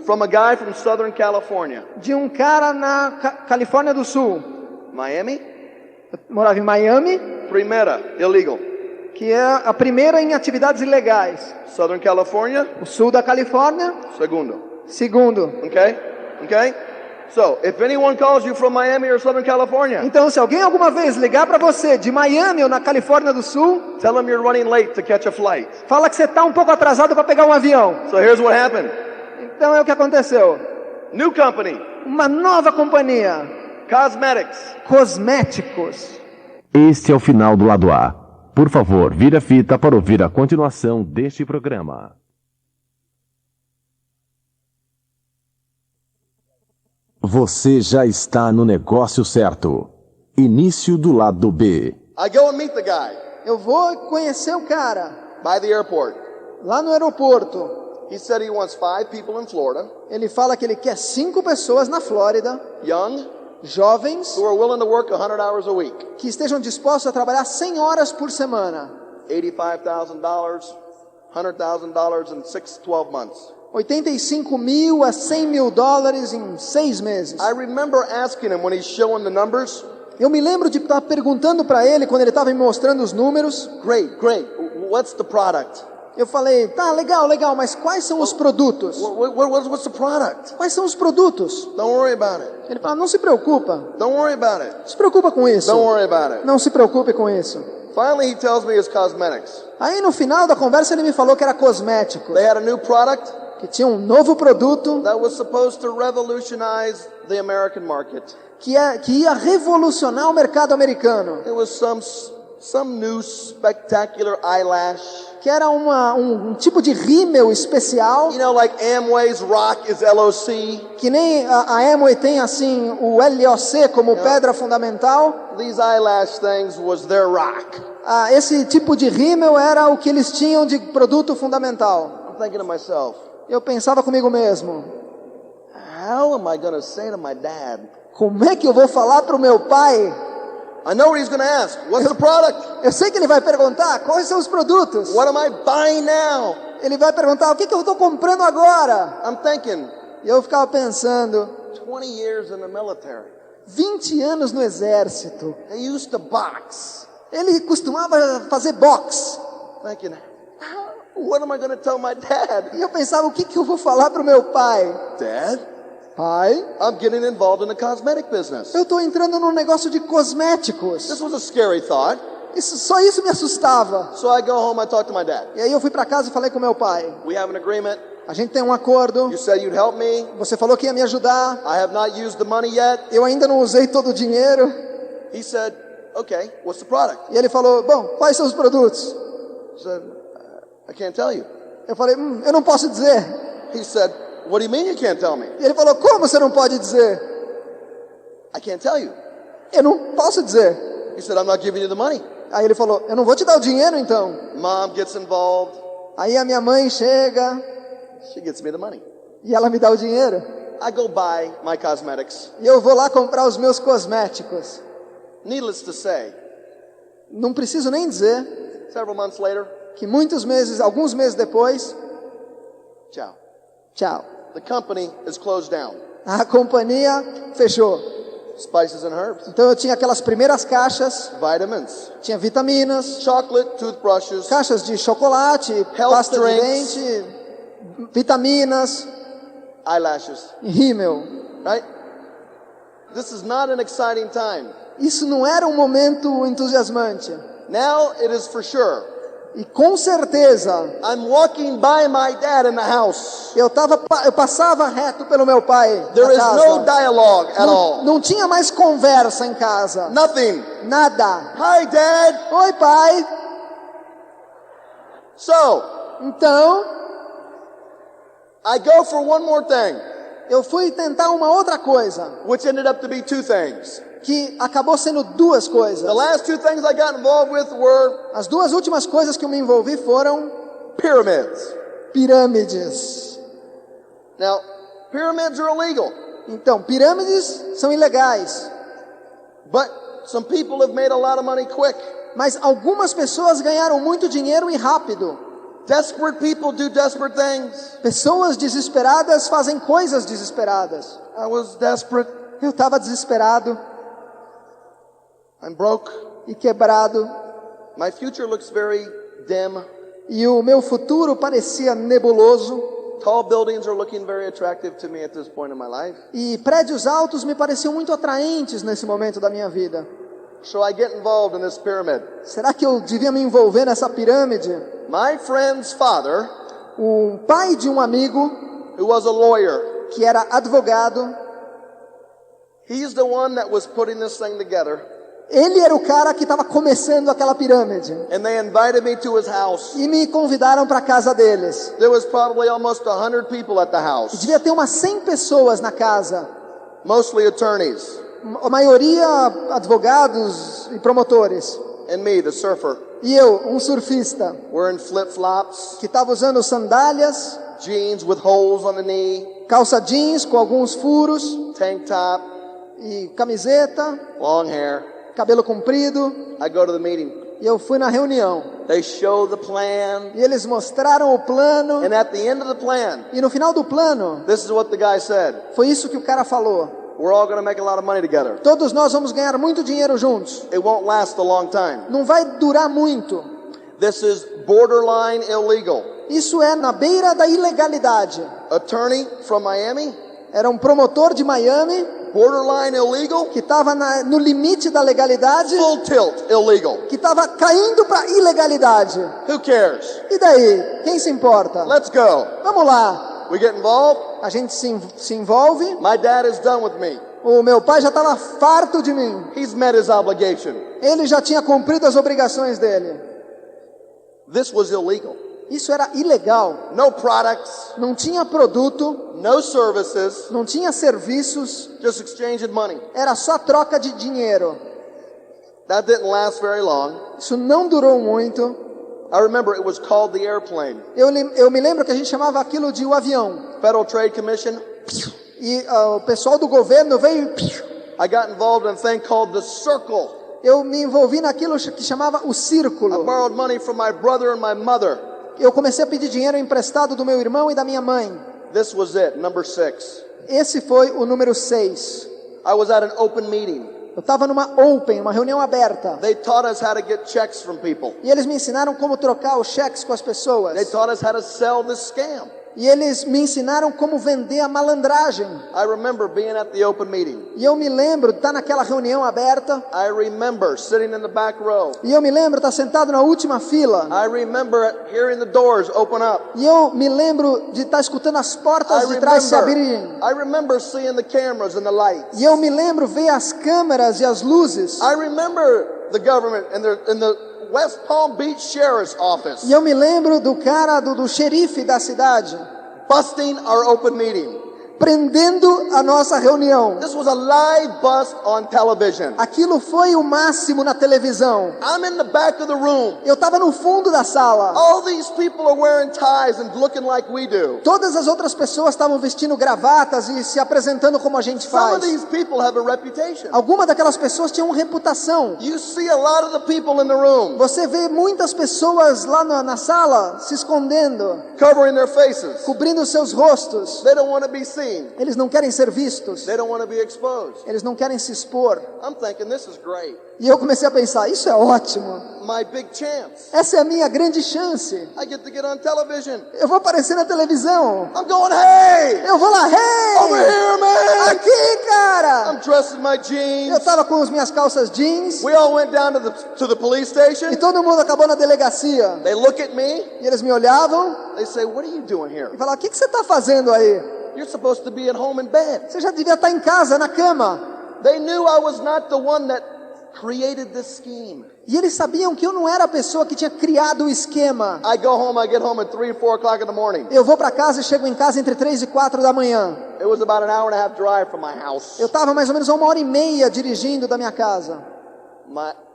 from a guy from Southern California. de um cara na Califórnia do Sul. Miami? Eu morava em Miami, Primera, illegal. que é a primeira em atividades ilegais. Southern California, O sul da Califórnia, segundo. segundo. Okay? Okay? So, if anyone calls you from Miami or Southern California, Então, se alguém alguma vez ligar para você de Miami ou na Califórnia do Sul, tell them you're running late to catch a flight. fala que você está um pouco atrasado para pegar um avião. So here's what happened. Então é o que aconteceu. New company, Uma nova companhia, cosmetics. cosméticos. Este é o final do lado A. Por favor, vire a fita para ouvir a continuação deste programa. Você já está no negócio certo. Início do lado B. I go and meet the guy Eu vou conhecer o cara by the airport. lá no aeroporto. He said he wants 5 people in Florida, Ele fala que ele quer 5 pessoas na Flórida, young, jovens, who are willing to work 100 hours a week. que estejam dispostos a trabalhar 100 horas por semana. $85,000, $100,000 in 12 months. 85 mil a 100 mil dólares em 6 meses. I remember asking him when he's showing the numbers, Eu me lembro de estar perguntando para ele, quando ele estava me mostrando os números. great, what's the product? Eu falei, tá, legal, mas quais são os produtos? What's the product? Quais são os produtos? Don't worry about it. Ele fala, não se preocupa. Don't worry about it. Não se preocupa com isso. Don't worry about it. Não se preocupe com isso. Finally, he tells me it's cosmetics. Aí no final da conversa ele me falou que era cosméticos. They had a new product, que tinha um novo produto that was supposed to revolutionize the American market. que ia revolucionar o mercado americano. It was some new spectacular eyelash. Que era um tipo de rímel especial, You know, like Amway's Rock is LOC. que nem a Amway tem assim o LOC como pedra fundamental. These eyelash things was their rock. Esse tipo de rímel era o que eles tinham de produto fundamental. I'm thinking to myself, Eu pensava comigo mesmo, how am I going to say to my dad? como é que eu vou falar para o meu pai? I know what he's going to ask. What's the product? Eu sei que ele vai perguntar quais são os produtos. What am I buying now? Ele vai perguntar o que eu estou comprando agora. I'm thinking, E eu ficava pensando, 20 years in the military. 20 anos no exército. They used to box. Ele costumava fazer boxe. Thinking, what am I going to tell my dad? E eu pensava, o que eu vou falar para o meu pai? Dad, Pai, I'm getting involved in the cosmetic business. eu estou entrando num negócio de cosméticos. This was a scary thought. Só isso me assustava. So I go home, I talk to my dad. E aí eu fui para casa e falei com meu pai. We have an agreement. A gente tem um acordo. You said you'd help me. Você falou que ia me ajudar. I have not used the money yet. Eu ainda não usei todo o dinheiro. He said, okay, what's the product? E ele falou, bom, quais são os produtos? I said, I can't tell you. Eu falei, eu não posso dizer. He said, what do you mean you can't tell me? E ele falou, como você não pode dizer? I can't tell you. Eu não posso dizer. He said, I'm not giving you the money. Aí ele falou, eu não vou te dar o dinheiro então. Mom gets involved. Aí a minha mãe chega She gets me the money. e ela me dá o dinheiro. I go buy my cosmetics. E eu vou lá comprar os meus cosméticos. Needless to say, Não preciso nem dizer several months later, que alguns meses depois, ciao. tchau. The company is closed down. A companhia fechou. Spices and herbs, Então eu tinha aquelas primeiras caixas, vitamins, tinha vitaminas, chocolate, toothbrushes, caixas de chocolate, pasta de drinks. dente, vitaminas eyelashes, e rímel. right? This is not an exciting time. Isso não era um momento entusiasmante. Now it is for sure. E com certeza, I'm walking by my dad in the house. eu passava reto pelo meu pai There na is casa. no dialogue at all. Não tinha mais conversa em casa. Nothing. Nada. Hi, Dad. Oi, pai. So, Então, I go for one more thing, eu fui tentar uma outra coisa, which ended up to be two things. que acabou sendo duas coisas. The last two things I got involved with were As duas últimas coisas que eu me envolvi foram pyramids. pirâmides. Now, pyramids are illegal, Então, pirâmides são ilegais, but some people have made a lot of money quick. mas algumas pessoas ganharam muito dinheiro e rápido. Desperate people do desperate things. Pessoas desesperadas fazem coisas desesperadas. I was desperate. Eu estava desesperado I'm broke. e quebrado, My future looks very dim. e o meu futuro parecia nebuloso, Tall buildings are looking very attractive to me at this point in my life. e prédios altos me pareciam muito atraentes nesse momento da minha vida. So I get involved in this pyramid. Será que eu devia me envolver nessa pirâmide? My friend's father, O pai de um amigo, who was a lawyer, que era advogado, he's the one that was putting this thing together. ele era o cara que estava começando aquela pirâmide. And they invited me to his house. E me convidaram para a casa deles. There was probably almost 100 people at the E house, devia ter umas 100 pessoas na casa. mostly attorneys, A maioria advogados e promotores. and me, the surfer, E eu, um surfista, wearing flip-flops, que estava usando sandálias, jeans with holes on the knee, calça jeans com alguns furos, tank top, e camiseta, long hair. cabelo comprido. I go to the meeting. E eu fui na reunião. They show the plan, E eles mostraram o plano. and at the end of the plan, E no final do plano, this is what the guy said: foi isso que o cara falou. we're all going to make a lot of money together. Todos nós vamos ganhar muito dinheiro juntos. It won't last a long time. Não vai durar muito. This is borderline illegal. Isso é na beira da ilegalidade. Attorney from Miami, Era um promotor de Miami borderline illegal, que estava no limite da legalidade, full tilt illegal. que estava caindo para ilegalidade. Who cares? E daí? Quem se importa? Let's go. Vamos lá. We get involved. A gente se envolve. My dad is done with me. O meu pai já estava farto de mim. He's met his obligation. Ele já tinha cumprido as obrigações dele. This was illegal. Isso era ilegal. No products, Não tinha produto, no services, não tinha serviços, just exchanging money. era só troca de dinheiro. That didn't last very long. Isso não durou muito. I remember it was called the airplane. Eu me lembro que a gente chamava aquilo de o avião. Federal Trade Commission. E o pessoal do governo veio. I got involved in a thing called the circle. Eu me envolvi naquilo que chamava o I círculo. borrowed money from my brother and my mother. Eu comecei a pedir dinheiro emprestado do meu irmão e da minha mãe. This was it, number 6. Esse foi o número 6. I was at an open meeting. Eu estava numa open, uma reunião aberta. They taught us how to get checks from people. E eles me ensinaram como trocar os cheques com as They pessoas. taught us how to sell this scam. E eles me ensinaram como vender a malandragem. I remember being at the open meeting. E eu me lembro de estar naquela reunião aberta. I remember sitting in the back row. E eu me lembro de estar sentado na última fila. I remember hearing the doors open up. E eu me lembro de estar escutando as portas de trás se abrirem. I remember seeing the cameras and the lights. E eu me lembro ver as câmeras e as luzes. I remember the government and the West Palm Beach Sheriff's Office E eu me lembro do cara, do xerife da cidade, busting our open meeting. prendendo a nossa reunião. This was a live bust on television. Aquilo foi o máximo na televisão. I'm in the back of the room. Eu estava no fundo da sala. All these people are wearing ties and looking like we do. Todas as outras pessoas estavam vestindo gravatas e se apresentando como a gente Some of faz. these people have a reputation. Algumas daquelas pessoas tinham reputação. You see a lot of the people in the room Você vê muitas pessoas lá na sala se escondendo, covering their faces. cobrindo seus rostos. They don't want to be seen. Eles não querem ser vistos. They don't want to be exposed. Eles não querem se expor. I'm thinking this is great. E eu comecei a pensar, isso é ótimo. My big chance. Essa é a minha grande chance. I get to get on television. Eu vou aparecer na televisão. I'm going, hey! Eu vou lá, Over hey! here, man! Aqui, cara! I'm dressed in my Eu jeans. tava com as minhas calças jeans. We all went down to the police E station. todo mundo acabou na delegacia. They look at me. E eles me olhavam They say, what are you doing here? e falavam, o que você está fazendo aí? You're supposed to be at home in bed. Você já devia estar em casa, na cama. They knew I was not the one that created this scheme. E eles sabiam que eu não era a pessoa que tinha criado o esquema. I go home, I get home at 3, 4 o'clock in the morning. Eu vou para casa e chego em casa entre 3 e 4 da manhã. It was about an hour and a half drive from my house. Eu estava mais ou menos a 1h30 dirigindo da minha casa.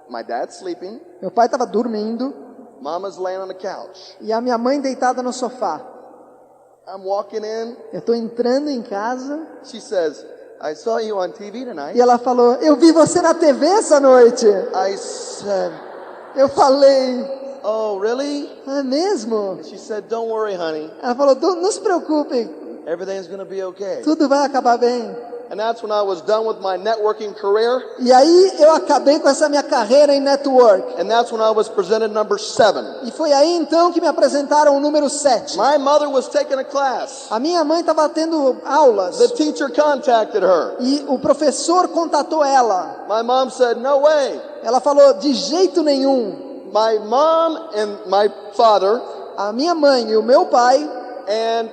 My dad's sleeping. Meu pai estava dormindo Mama's laying on the couch. e a minha mãe deitada no sofá. I'm walking in. Eu estou entrando em casa She says, I saw you on TV tonight. e ela falou, eu vi você na TV essa noite. I said, Eu falei, oh, really? é mesmo? She said, don't worry, honey. Ela falou, não se preocupe, Everything's going to be okay. tudo vai acabar bem. And that's when I was done with my networking career. E aí eu acabei com essa minha carreira em network. And that's when I was presented number 7. E foi aí então que me apresentaram o número 7. My mother was taking a class. A minha mãe estava tendo aulas. The teacher contacted her. E o professor contatou ela. My mom said, no way. Ela falou, de jeito nenhum. My mom and my father A minha mãe e o meu pai and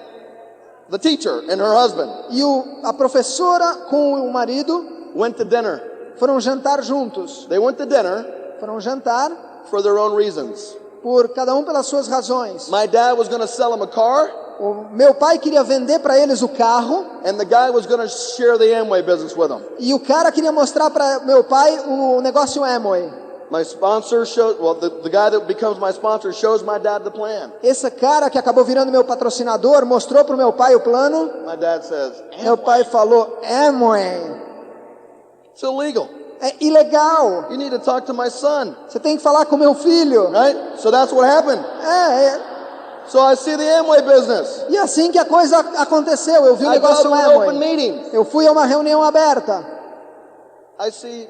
the teacher and her husband e a professora com o marido went to dinner. foram jantar juntos. They went to dinner Foram jantar for their own reasons. por cada um pelas suas razões. My dad was going to sell him a car, O meu pai queria vender para eles o carro and the guy was going to share the Amway business with him. e o cara queria mostrar para meu pai o negócio Amway. My sponsor showed, well, the guy that becomes my sponsor shows my dad the plan. Esse cara que acabou virando meu patrocinador mostrou para o meu pai o plano. My dad says, Meu pai falou, Amway, it's illegal. é ilegal. You need to talk to my son, Você tem que falar com meu filho. right? So that's what happened. So I see the Amway business. E assim que a coisa aconteceu, eu vi o I go negócio to an open Amway. meeting. Eu fui a uma reunião aberta I see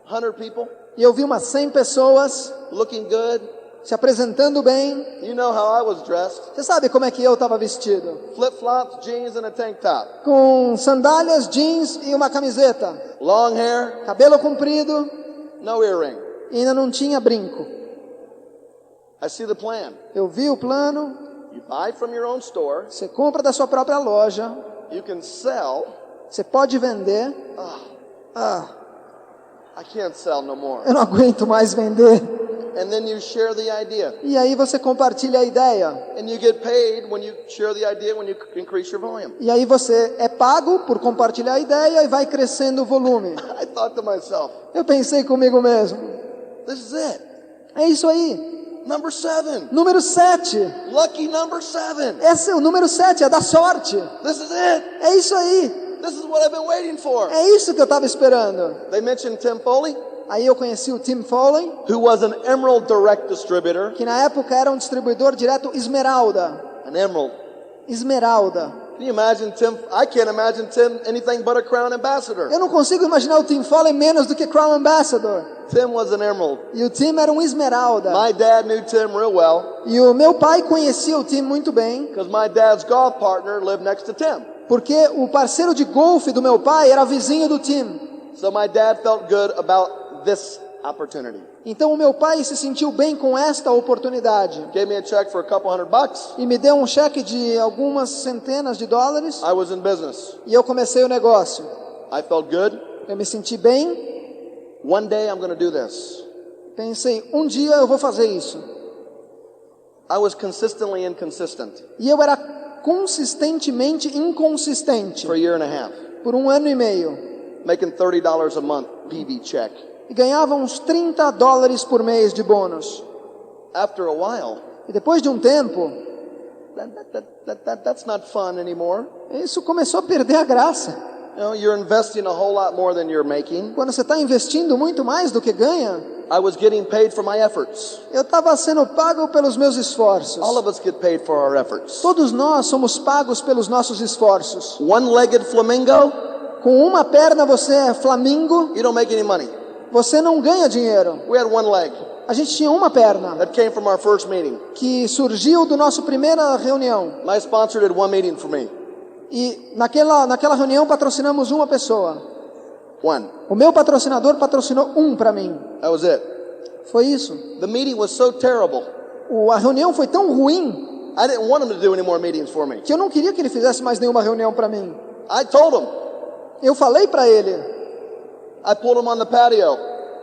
100 people e eu vi umas 100 pessoas looking good. se apresentando bem. You know how I was dressed. Você sabe como é que eu estava vestido? Flip-flops, jeans, and a tank top. Com sandálias, jeans e uma camiseta. Long hair, Cabelo comprido no earring. e ainda não tinha brinco. I see the plan. Eu vi o plano. You buy from your own store. Você compra da sua própria loja. You can sell. Você pode vender. I can't sell no more. Eu não aguento mais vender. And then you share the idea. E aí você compartilha a ideia. And you get paid when you share the idea, when you increase your volume. E aí você é pago por compartilhar a ideia e vai crescendo o volume. I thought to myself, Eu pensei comigo mesmo. this is it. É isso aí. Number 7. Número 7. Lucky number 7. Esse é o número 7, é da sorte. This is it. É isso aí. This is what I've been waiting for. É isso que eu estava esperando. They mentioned Tim Foley, Aí eu conheci o Tim Foley, who was an Emerald Direct distributor. que na época era um distribuidor direto Esmeralda. An Emerald. Esmeralda. Can you imagine Tim? I can't imagine Tim anything but a Crown Ambassador. Eu não consigo imaginar o Tim Foley menos do que Crown Ambassador. Tim was an Emerald. E o Tim era um Esmeralda. My dad knew Tim real well E o meu pai conhecia o Tim muito bem, because my dad's golf partner lived next to Tim. porque o parceiro de golfe do meu pai era vizinho do Tim. So my dad felt good about this opportunity. Então o meu pai se sentiu bem com esta oportunidade. Gave me a check for a couple $100. E me deu um cheque de algumas centenas de dólares. I was in business. E eu comecei o negócio. I felt good. Eu me senti bem. One day I'm going to do this. Pensei, um dia eu vou fazer isso. I was consistently inconsistent E eu era consistentemente inconsistente. for a year and a half, Por 1 ano e meio. making $30 a month PV check. E ganhava uns $30 por mês de bônus. After a while, E depois de um tempo, that's not fun anymore. isso começou a perder a graça. You know, you're investing a whole lot more than you're making. Quando você está investindo muito mais do que ganha, I was getting paid for my efforts. eu estava sendo pago pelos meus esforços. All of us get paid for our efforts. Todos nós somos pagos pelos nossos esforços. One-legged flamingo, Com uma perna você é flamingo, you don't make any money. você não ganha dinheiro. We had one leg A gente tinha uma perna that came from our first meeting. que surgiu do nosso primeira reunião. My sponsor did one meeting for me. E naquela reunião patrocinamos uma pessoa. One. O meu patrocinador patrocinou um para mim. That was it. Foi isso. The meeting was so terrible. A reunião foi tão ruim I didn't want him to do any more meetings for me. que eu não queria que ele fizesse mais nenhuma reunião para mim. I told him. Eu falei para ele. I pulled him on the patio.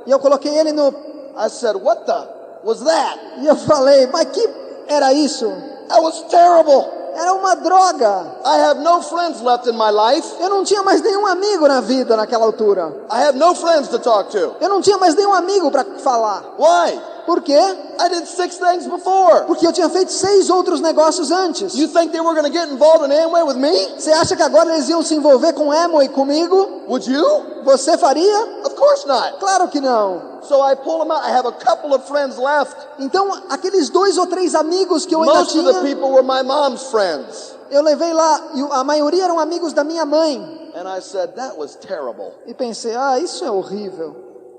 E eu coloquei ele no... I said, what the was that? E eu falei, mas que era isso? That was terrible. Era uma droga. I have no friends left in my life. Eu não tinha mais nenhum amigo na vida naquela altura. I have no friends to talk to. Eu não tinha mais nenhum amigo para falar. Why? Por quê? I did 6 things before. Porque eu tinha feito 6 outros negócios antes. You think they were going to get involved in Amway with me? Você acha que agora eles iam se envolver com Amway comigo? Would you? Você faria? Of course not. Claro que não. So I pulled them out. I have a couple of friends left. Então, aqueles 2 ou 3 amigos que eu ainda Most of the tinha, people were my mom's friends. eu levei lá, e a maioria eram amigos da minha mãe. And I said, that was terrible. E pensei, isso é horrível.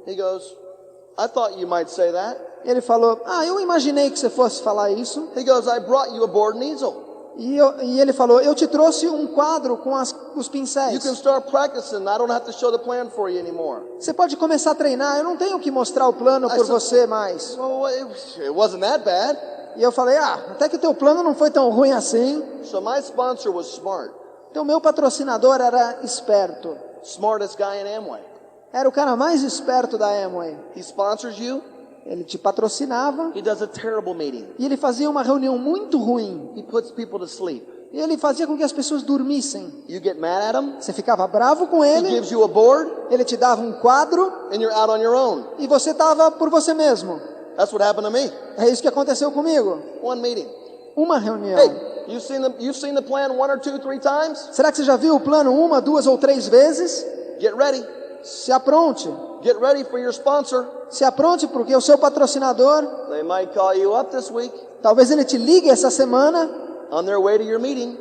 He goes, I thought you might say that. Ele falou, eu imaginei que você fosse falar isso. He goes, I brought you a board and easel. E ele falou, eu te trouxe um quadro com os You pincéis. can start practicing. I don't have to show the plan for you anymore. Você pode começar a treinar, eu não tenho que mostrar o plano por você mais. Well, it wasn't that bad. E eu falei, até que o teu plano não foi tão ruim assim. So my sponsor was smart. Então meu patrocinador era esperto. Smartest guy in Amway. Era o cara mais esperto da Amway. He sponsors you. Ele te patrocinava He does a terrible meeting. e ele fazia uma reunião muito ruim. He puts people to sleep. E ele fazia com que as pessoas dormissem. You get mad at him. Você ficava bravo com He ele, gives you a board ele te dava um quadro and you're out on your own. e você estava por você mesmo. That's what happened to me. É isso que aconteceu comigo. One meeting. Uma reunião. Hey, you've seen the plan 1 or 2, 3 times? Será que você já viu o plano 1, 2 ou 3 vezes? Get ready. Se apronte. Get ready for your sponsor. Se apronte porque o seu patrocinador, They might call you up this week talvez ele te ligue essa semana, on their way to your meeting.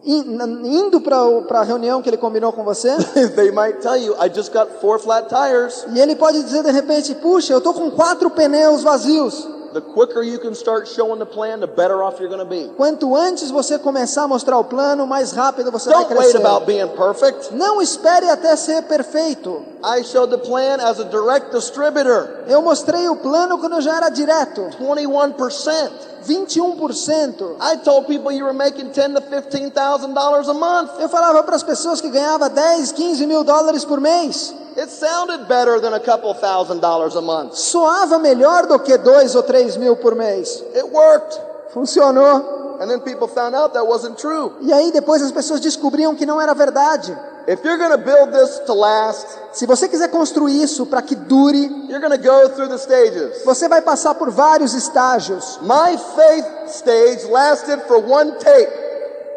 indo para a reunião que ele combinou com você. They might tell you, I just got 4 flat tires. E ele pode dizer de repente, puxa, eu tô com 4 pneus vazios. The quicker you can start showing the plan, the better off you're going to be. Quanto antes você começar a mostrar o plano, mais rápido você vai Don't wait crescer. about being perfect. Não espere até ser perfeito. I showed the plan as a direct distributor. Eu mostrei o plano quando eu já era direto. 21%. 21%. I told people you were making $10,000 to $15,000 a month. Eu falava para as pessoas que ganhava 10, 15 mil dólares por mês. It sounded better than a couple $1,000 a month. Soava melhor do que 2 ou 3 mil por mês. It worked. Funcionou. And then people found out that wasn't true. E aí depois as pessoas descobriam que não era verdade. If you're going to build this to last, Se você quiser construir isso para que dure, you're going to go through the stages. você vai passar por vários estágios. My faith stage lasted for one tape.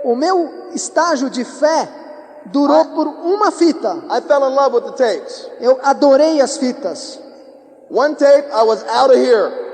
O meu estágio de fé durou por uma fita. I fell in love with the tapes. Eu adorei as fitas. One tape, I was out of here.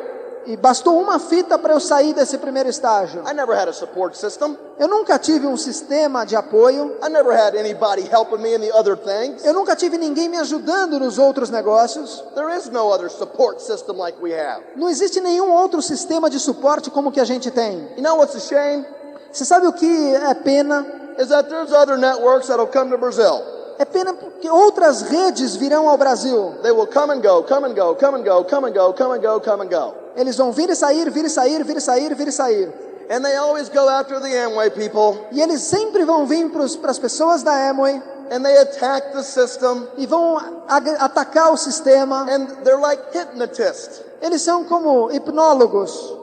E bastou uma fita para eu sair desse primeiro estágio. I never had a support system. Eu nunca tive um sistema de apoio. I never had anybody helping me in the other things. Eu nunca tive ninguém me ajudando nos outros negócios. There is no other support system like we have. Não existe nenhum outro sistema de suporte como o que a gente tem. You know what's a shame? Você sabe o que é pena? Is that there's other networks that'll come to Brazil. É pena porque outras redes virão ao Brasil. They will come and go, come and go, come and go, come and go, come and go, come and go. Eles vão vir e sair, vir e sair, vir e sair, vir e sair. And they always go after the Amway people. E eles sempre vão vir para as pessoas da Amway And they attack the system. e vão atacar o sistema. And they're like hypnotists. Eles são como hipnólogos.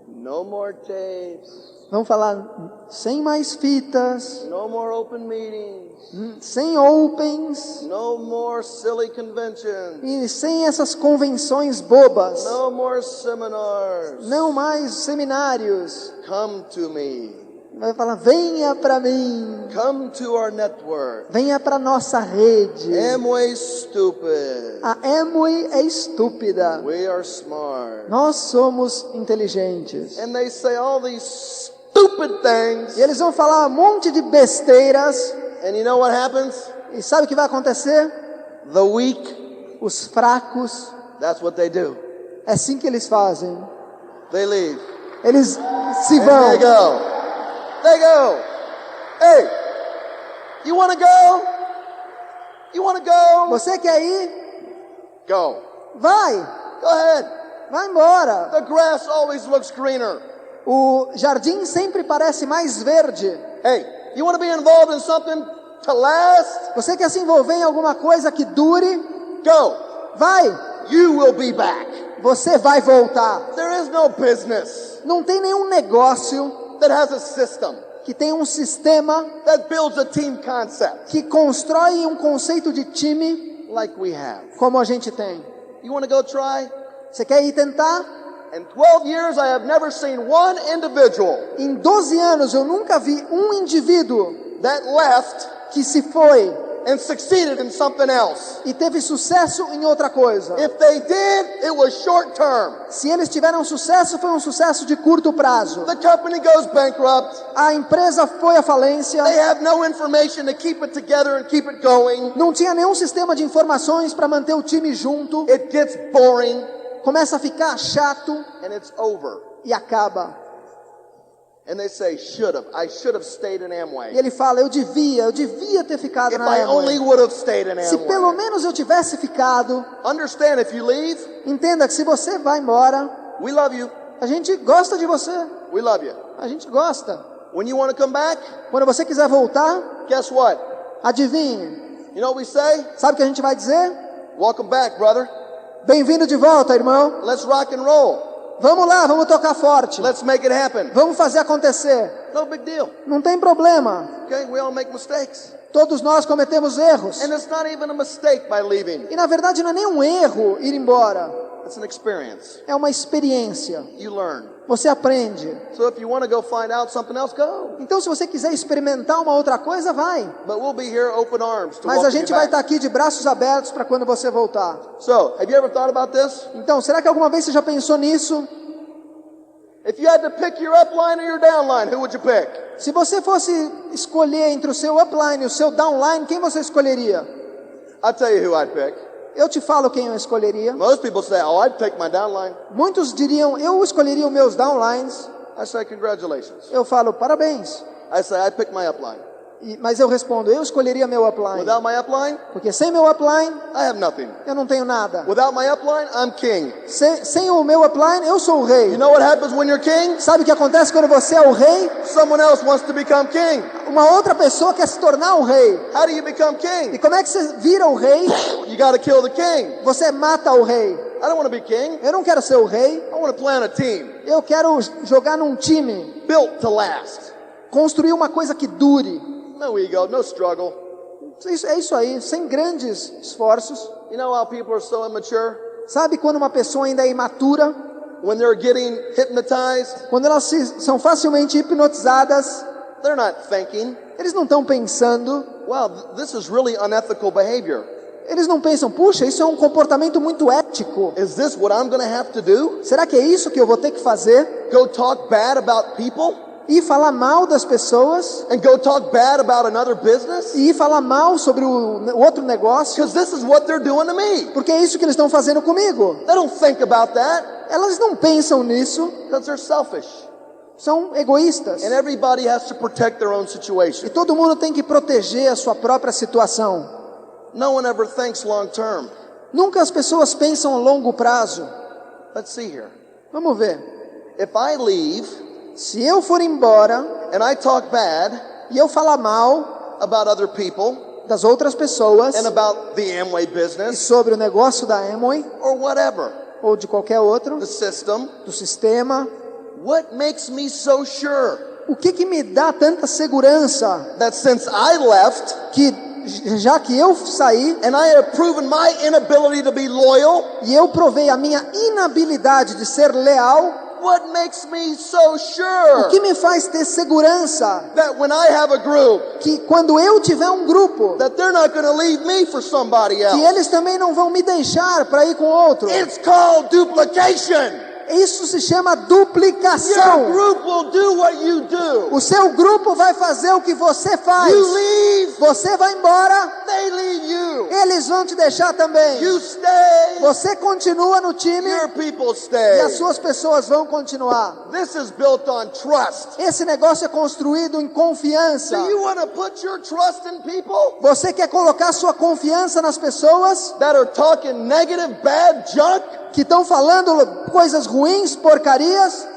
No more tapes. Vão falar sem mais fitas, No more open meetings. sem opens No more silly conventions. e sem essas convenções bobas. No more seminars. Não mais seminários. Come to me. Vai falar, venha para mim. Come to our network. Venha para nossa rede. Amway stupid. A Amway é estúpida. We are smart. Nós somos inteligentes. And they say all these stupid things. E eles vão falar um monte de besteiras. And you know what happens? E sabe o que vai acontecer? The weak, Os fracos, that's what they do. é assim que eles fazem. They leave. Eles se And vão. they go. They go. Hey, you want to go? You want to go? Você quer ir? Go. Vai. Go ahead. Vai embora. The grass always looks greener. O jardim sempre parece mais verde. Hey, you want to be involved in something to last? Você quer se envolver em alguma coisa que dure? Go. Vai. You will be back. Você vai voltar. There is no business Não tem nenhum negócio that has a system que tem um sistema that builds a team concept que constrói um conceito de time like we have. como a gente tem. You want to go try? Você quer ir tentar? In 12 years, I have never seen one individual Em 12 anos eu nunca vi um indivíduo that left que se foi and succeeded in something else. e teve sucesso em outra coisa. If they did, it was short term. Se eles tiveram sucesso, foi um sucesso de curto prazo. The company goes bankrupt. A empresa foi à falência. They have no information to keep it together and keep it going. Não tinha nenhum sistema de informações para manter o time junto. It gets boring Começa a ficar chato and it's over. e acaba. And they say, I should have stayed in E Amway. ele fala, eu devia ter ficado If na I only Amway. would have stayed in Se pelo Amway. menos eu tivesse ficado. Understand, if you leave, Entenda que se você vai embora, we love you. a gente gosta de você. We love you. A gente gosta. When you want to come back, Quando você quiser voltar, guess what? adivinhe. You know what we say? Sabe o que a gente vai dizer? Welcome back, brother. Bem-vindo de volta, irmão. Let's rock and roll. Vamos lá, vamos tocar forte. Let's make it happen. Vamos fazer acontecer. No big deal. Não tem problema. Okay, we all make mistakes. Todos nós cometemos erros. And it's not even a mistake by leaving. E na verdade não é nem um erro ir embora. It's an experience. É uma experiência. You learn. Você aprende. So if you want to go find out something else, go. Então se você quiser experimentar uma outra coisa, vai. But we'll be here open arms to Mas a welcome gente you vai back. estar aqui de braços abertos para quando você voltar. So, have you ever thought about this? Então, será que alguma vez você já pensou nisso? If you had to pick your upline or your downline, who would you pick? Se você fosse escolher entre o seu upline e o seu downline, quem você escolheria? I'll tell you who I'd pick. Eu te falo quem eu escolheria. Most people say, oh, I'd take my downline. Muitos diriam, eu escolheria os meus downlines. I say, congratulations. Eu falo, parabéns. I say, I pick my upline. Mas eu respondo, eu escolheria meu upline. Without my upline, Porque sem meu upline, I have nothing. eu não tenho nada. Without my upline, I'm king. Sem o meu upline, eu sou o rei. You know what happens when you're king? Sabe o que acontece quando você é o rei? Someone else wants to become king. Uma outra pessoa quer se tornar o rei. How do you become E king? como é que você vira o rei? You got to kill the king. Você mata o rei. I don't want to be king. Eu não quero ser o rei. I want to plan a team Eu quero jogar num time. built to last. Construir uma coisa que dure. No ego, no struggle. É isso aí, sem grandes esforços. You know how people are so immature? Sabe quando uma pessoa ainda é imatura? When they're getting hypnotized, Quando elas são facilmente hipnotizadas, they're not thinking, eles não estão pensando. wow, this is really unethical behavior. Eles não pensam, puxa, isso é um comportamento muito ético. Is this what I'm going to have to do? Será que é isso que eu vou ter que fazer? Go talk bad about people? E falar mal das pessoas? And go talk bad about another business? E falar mal sobre o outro negócio? Because this is what they're doing to me. Porque é isso que eles estão fazendo comigo. They don't think about that Elas não pensam nisso, because they're selfish. são egoístas. And everybody has to protect their own E situation. todo mundo tem que proteger a sua própria situação. No one ever thinks long term. Nunca as pessoas pensam a longo prazo. Let's see here. Vamos ver. If I leave Se eu for embora and I talk bad e eu falar mal about other people das outras pessoas and about the Amway e business sobre o negócio da Amway or whatever, ou de qualquer outro, the system, do sistema, what makes me so sure o que me dá tanta segurança that since I left que já que eu saí and I have proven my inability to be loyal, e eu provei a minha inabilidade de ser leal, what makes me so o sure que me faz ter segurança that when I have a group que quando eu tiver um grupo, that they're not going to leave me for somebody que else? eles também não vão me deixar para ir com outro. It's called duplication. Isso se chama Your duplicação. group will do what you do. O seu grupo vai fazer o que você faz. You leave, Você vai embora, they leave you. eles vão te deixar também. You stay, Você continua no time your people e stay. as suas pessoas vão continuar. This is built on trust. Esse negócio é construído em confiança. Do you want to put your trust in people Você quer colocar sua confiança nas pessoas that are talking negative, bad junk? que estão falando coisas ruins, porcarias?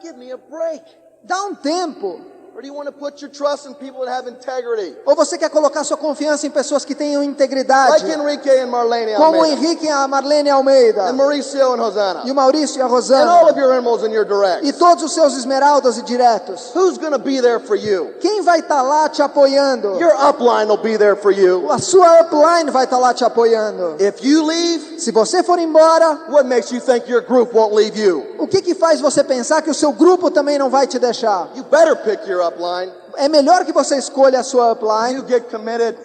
Give me a break. Dá um tempo. Or do you want to put your trust in people that have integrity? Ou você quer colocar sua confiança em pessoas que tenham integridade? Like Enrique and Marlene Como o Almeida. Henrique e a Marlene Almeida. And Mauricio and Hosanna. E o Maurício e a And all Rosana. of your emeralds and your E directs. todos os seus esmeraldas e diretos. Who's going to be there for you? Quem vai estar lá te apoiando? Your upline will be there for you. A sua upline vai estar lá te apoiando. If you leave, Se você for embora, what makes you think your group won't leave you? o que faz você pensar que o seu grupo também não vai te deixar? You better pick your upline. É melhor que você escolha a sua upline You get committed.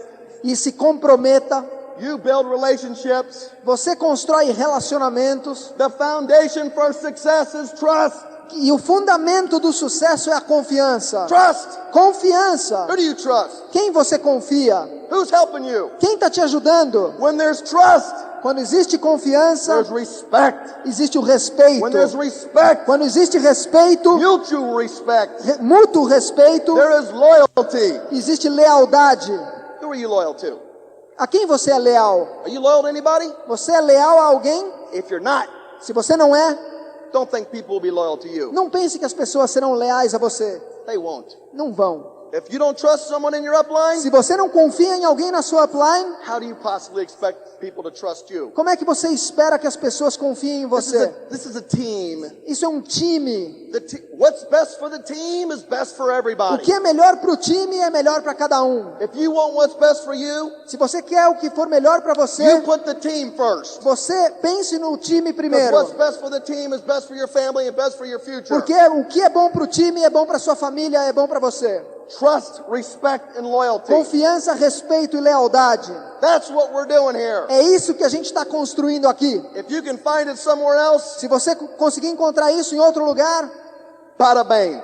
e se comprometa. You build relationships. Você constrói relacionamentos The foundation for success is trust. e o fundamento do sucesso é a confiança. Trust. Confiança. Who do you trust? Quem você confia? Who's helping you? Quem está te ajudando? When there's trust, Quando existe confiança, there's respect. existe o respeito. When there's respect, Quando existe respeito, mutual respect, mútuo respeito, there is loyalty. existe lealdade. Who are you loyal to? A quem você é leal? Are you loyal to anybody? Você é leal a alguém? If you're not, Se você não é, don't think people will be loyal to you. não pense que as pessoas serão leais a você. They won't. Não vão. If you don't trust someone in your upline, Se você não confia em alguém na sua upline, how do you possibly expect people to trust you? como é que você espera que as pessoas confiem em você? This is a team. Isso é um time. What's best for the team is best for O everybody. que é melhor para o time é melhor para cada um. If you want what's best for you, Se você quer o que for melhor para you você, put the team first. você pense no time Because primeiro. what's best for the team is best for your family and best for your future. Porque o que é bom para o time é bom para sua família, é bom para você. Trust, respect, and loyalty. Confiança, respeito e lealdade. That's what we're doing here. É isso que a gente está construindo aqui. If you can find it somewhere else, Se você conseguir encontrar isso em outro lugar, parabéns.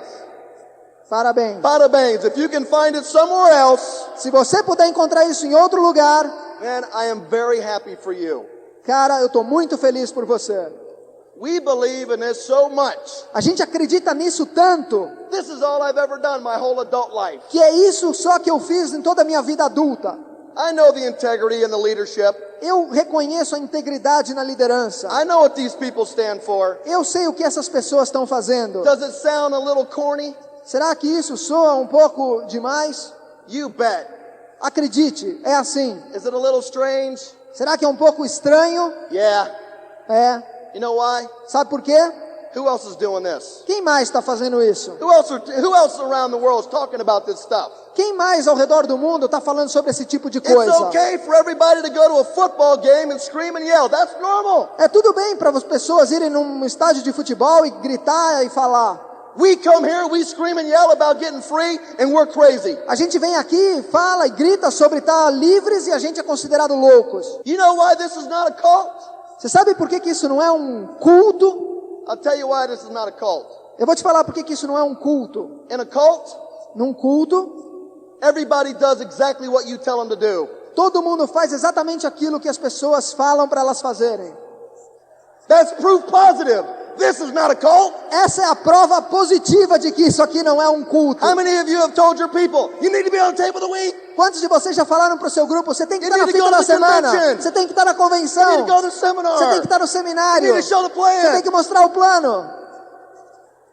parabéns. Parabéns. If you can find it somewhere else, Se você puder encontrar isso em outro lugar, Man, I am very happy for you. Cara, eu estou muito feliz por você. We believe in this so much. A gente acredita nisso tanto, This is all I've ever done my whole adult life. que é isso só que eu fiz em toda a minha vida adulta. I know the integrity and the leadership. Eu reconheço a integridade na liderança. I know what these people stand for. Eu sei o que essas pessoas estão fazendo. Does it sound a little corny? Será que isso soa um pouco demais? You bet. Acredite, é assim. Is it a little strange? Será que é um pouco estranho? Yeah. É. You know why? Sabe por quê? Who else is doing this? Quem mais está fazendo isso? Who else around the world is talking about this stuff? Quem mais ao redor do mundo está falando sobre esse tipo de It's coisa? okay for everybody to go to a football game and scream and yell. That's normal. É tudo bem para as pessoas irem num estádio de futebol e gritar e falar. We come here, we scream and yell about getting free, and we're crazy. A gente vem aqui, fala e grita sobre estar livres e a gente é considerado loucos. You know why this is not a cult? Você sabe por que isso não é um culto? I'll tell you why this is not a cult. Eu vou te falar por que isso não é um culto. In a cult, Num culto, everybody does exactly what you tell them to do. todo mundo faz exatamente aquilo que as pessoas falam para elas fazerem. That's proof positive. This is not a cult. Essa é a prova positiva de que isso aqui não é um culto. How many of you have told your people, you need to be on the table of the week? Quantos de vocês já falaram para o seu grupo, você tem que You estar na need to fita go to da the semana, convention. você tem que estar na You convenção, need to go to the seminar. você tem que estar no You seminário, need to show the você tem plan. que mostrar o plano.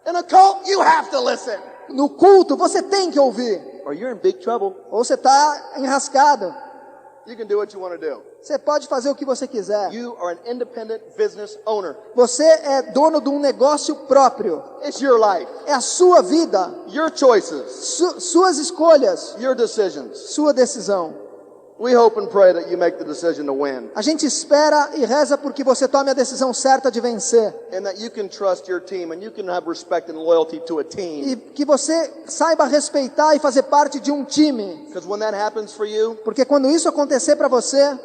In a cult, you have to listen. No culto, você tem que ouvir, Or you're in big trouble. ou você está enrascado. You can do what you want to do. Você pode fazer o que você quiser. You are an independent business owner. Você é dono de um negócio próprio. It's your life, É a sua vida, your choices, suas escolhas, your decisions. sua decisão. We hope and pray that you make the decision to win, A gente espera e reza porque você tome a decisão certa de vencer. and that you can trust your team and you can have respect and loyalty to a team. E que você saiba respeitar e fazer parte de um time. Because when that happens for you, Porque quando isso acontecer para você,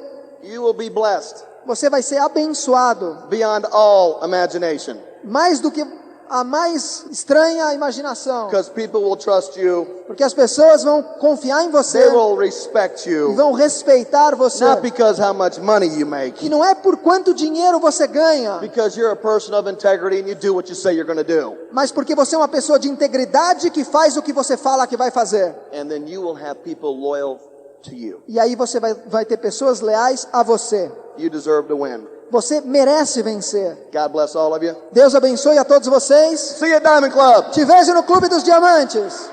you will be blessed você vai ser abençoado. beyond all imagination. Mais do que a mais estranha imaginação. Because people will trust you, Porque as pessoas vão confiar em você they will respect e you, vão respeitar você. not because how much money you make, E não é por quanto dinheiro você ganha, because you're a person of integrity and you do what you say you're going to do. mas porque você é uma pessoa de integridade que faz o que você fala que vai fazer. And then you will have people loyal to you. E aí você vai ter pessoas leais a você. You deserve to win. Você merece vencer. God bless all of you. Deus abençoe a todos vocês. See you at Diamond Club. Te vejo no Clube dos Diamantes.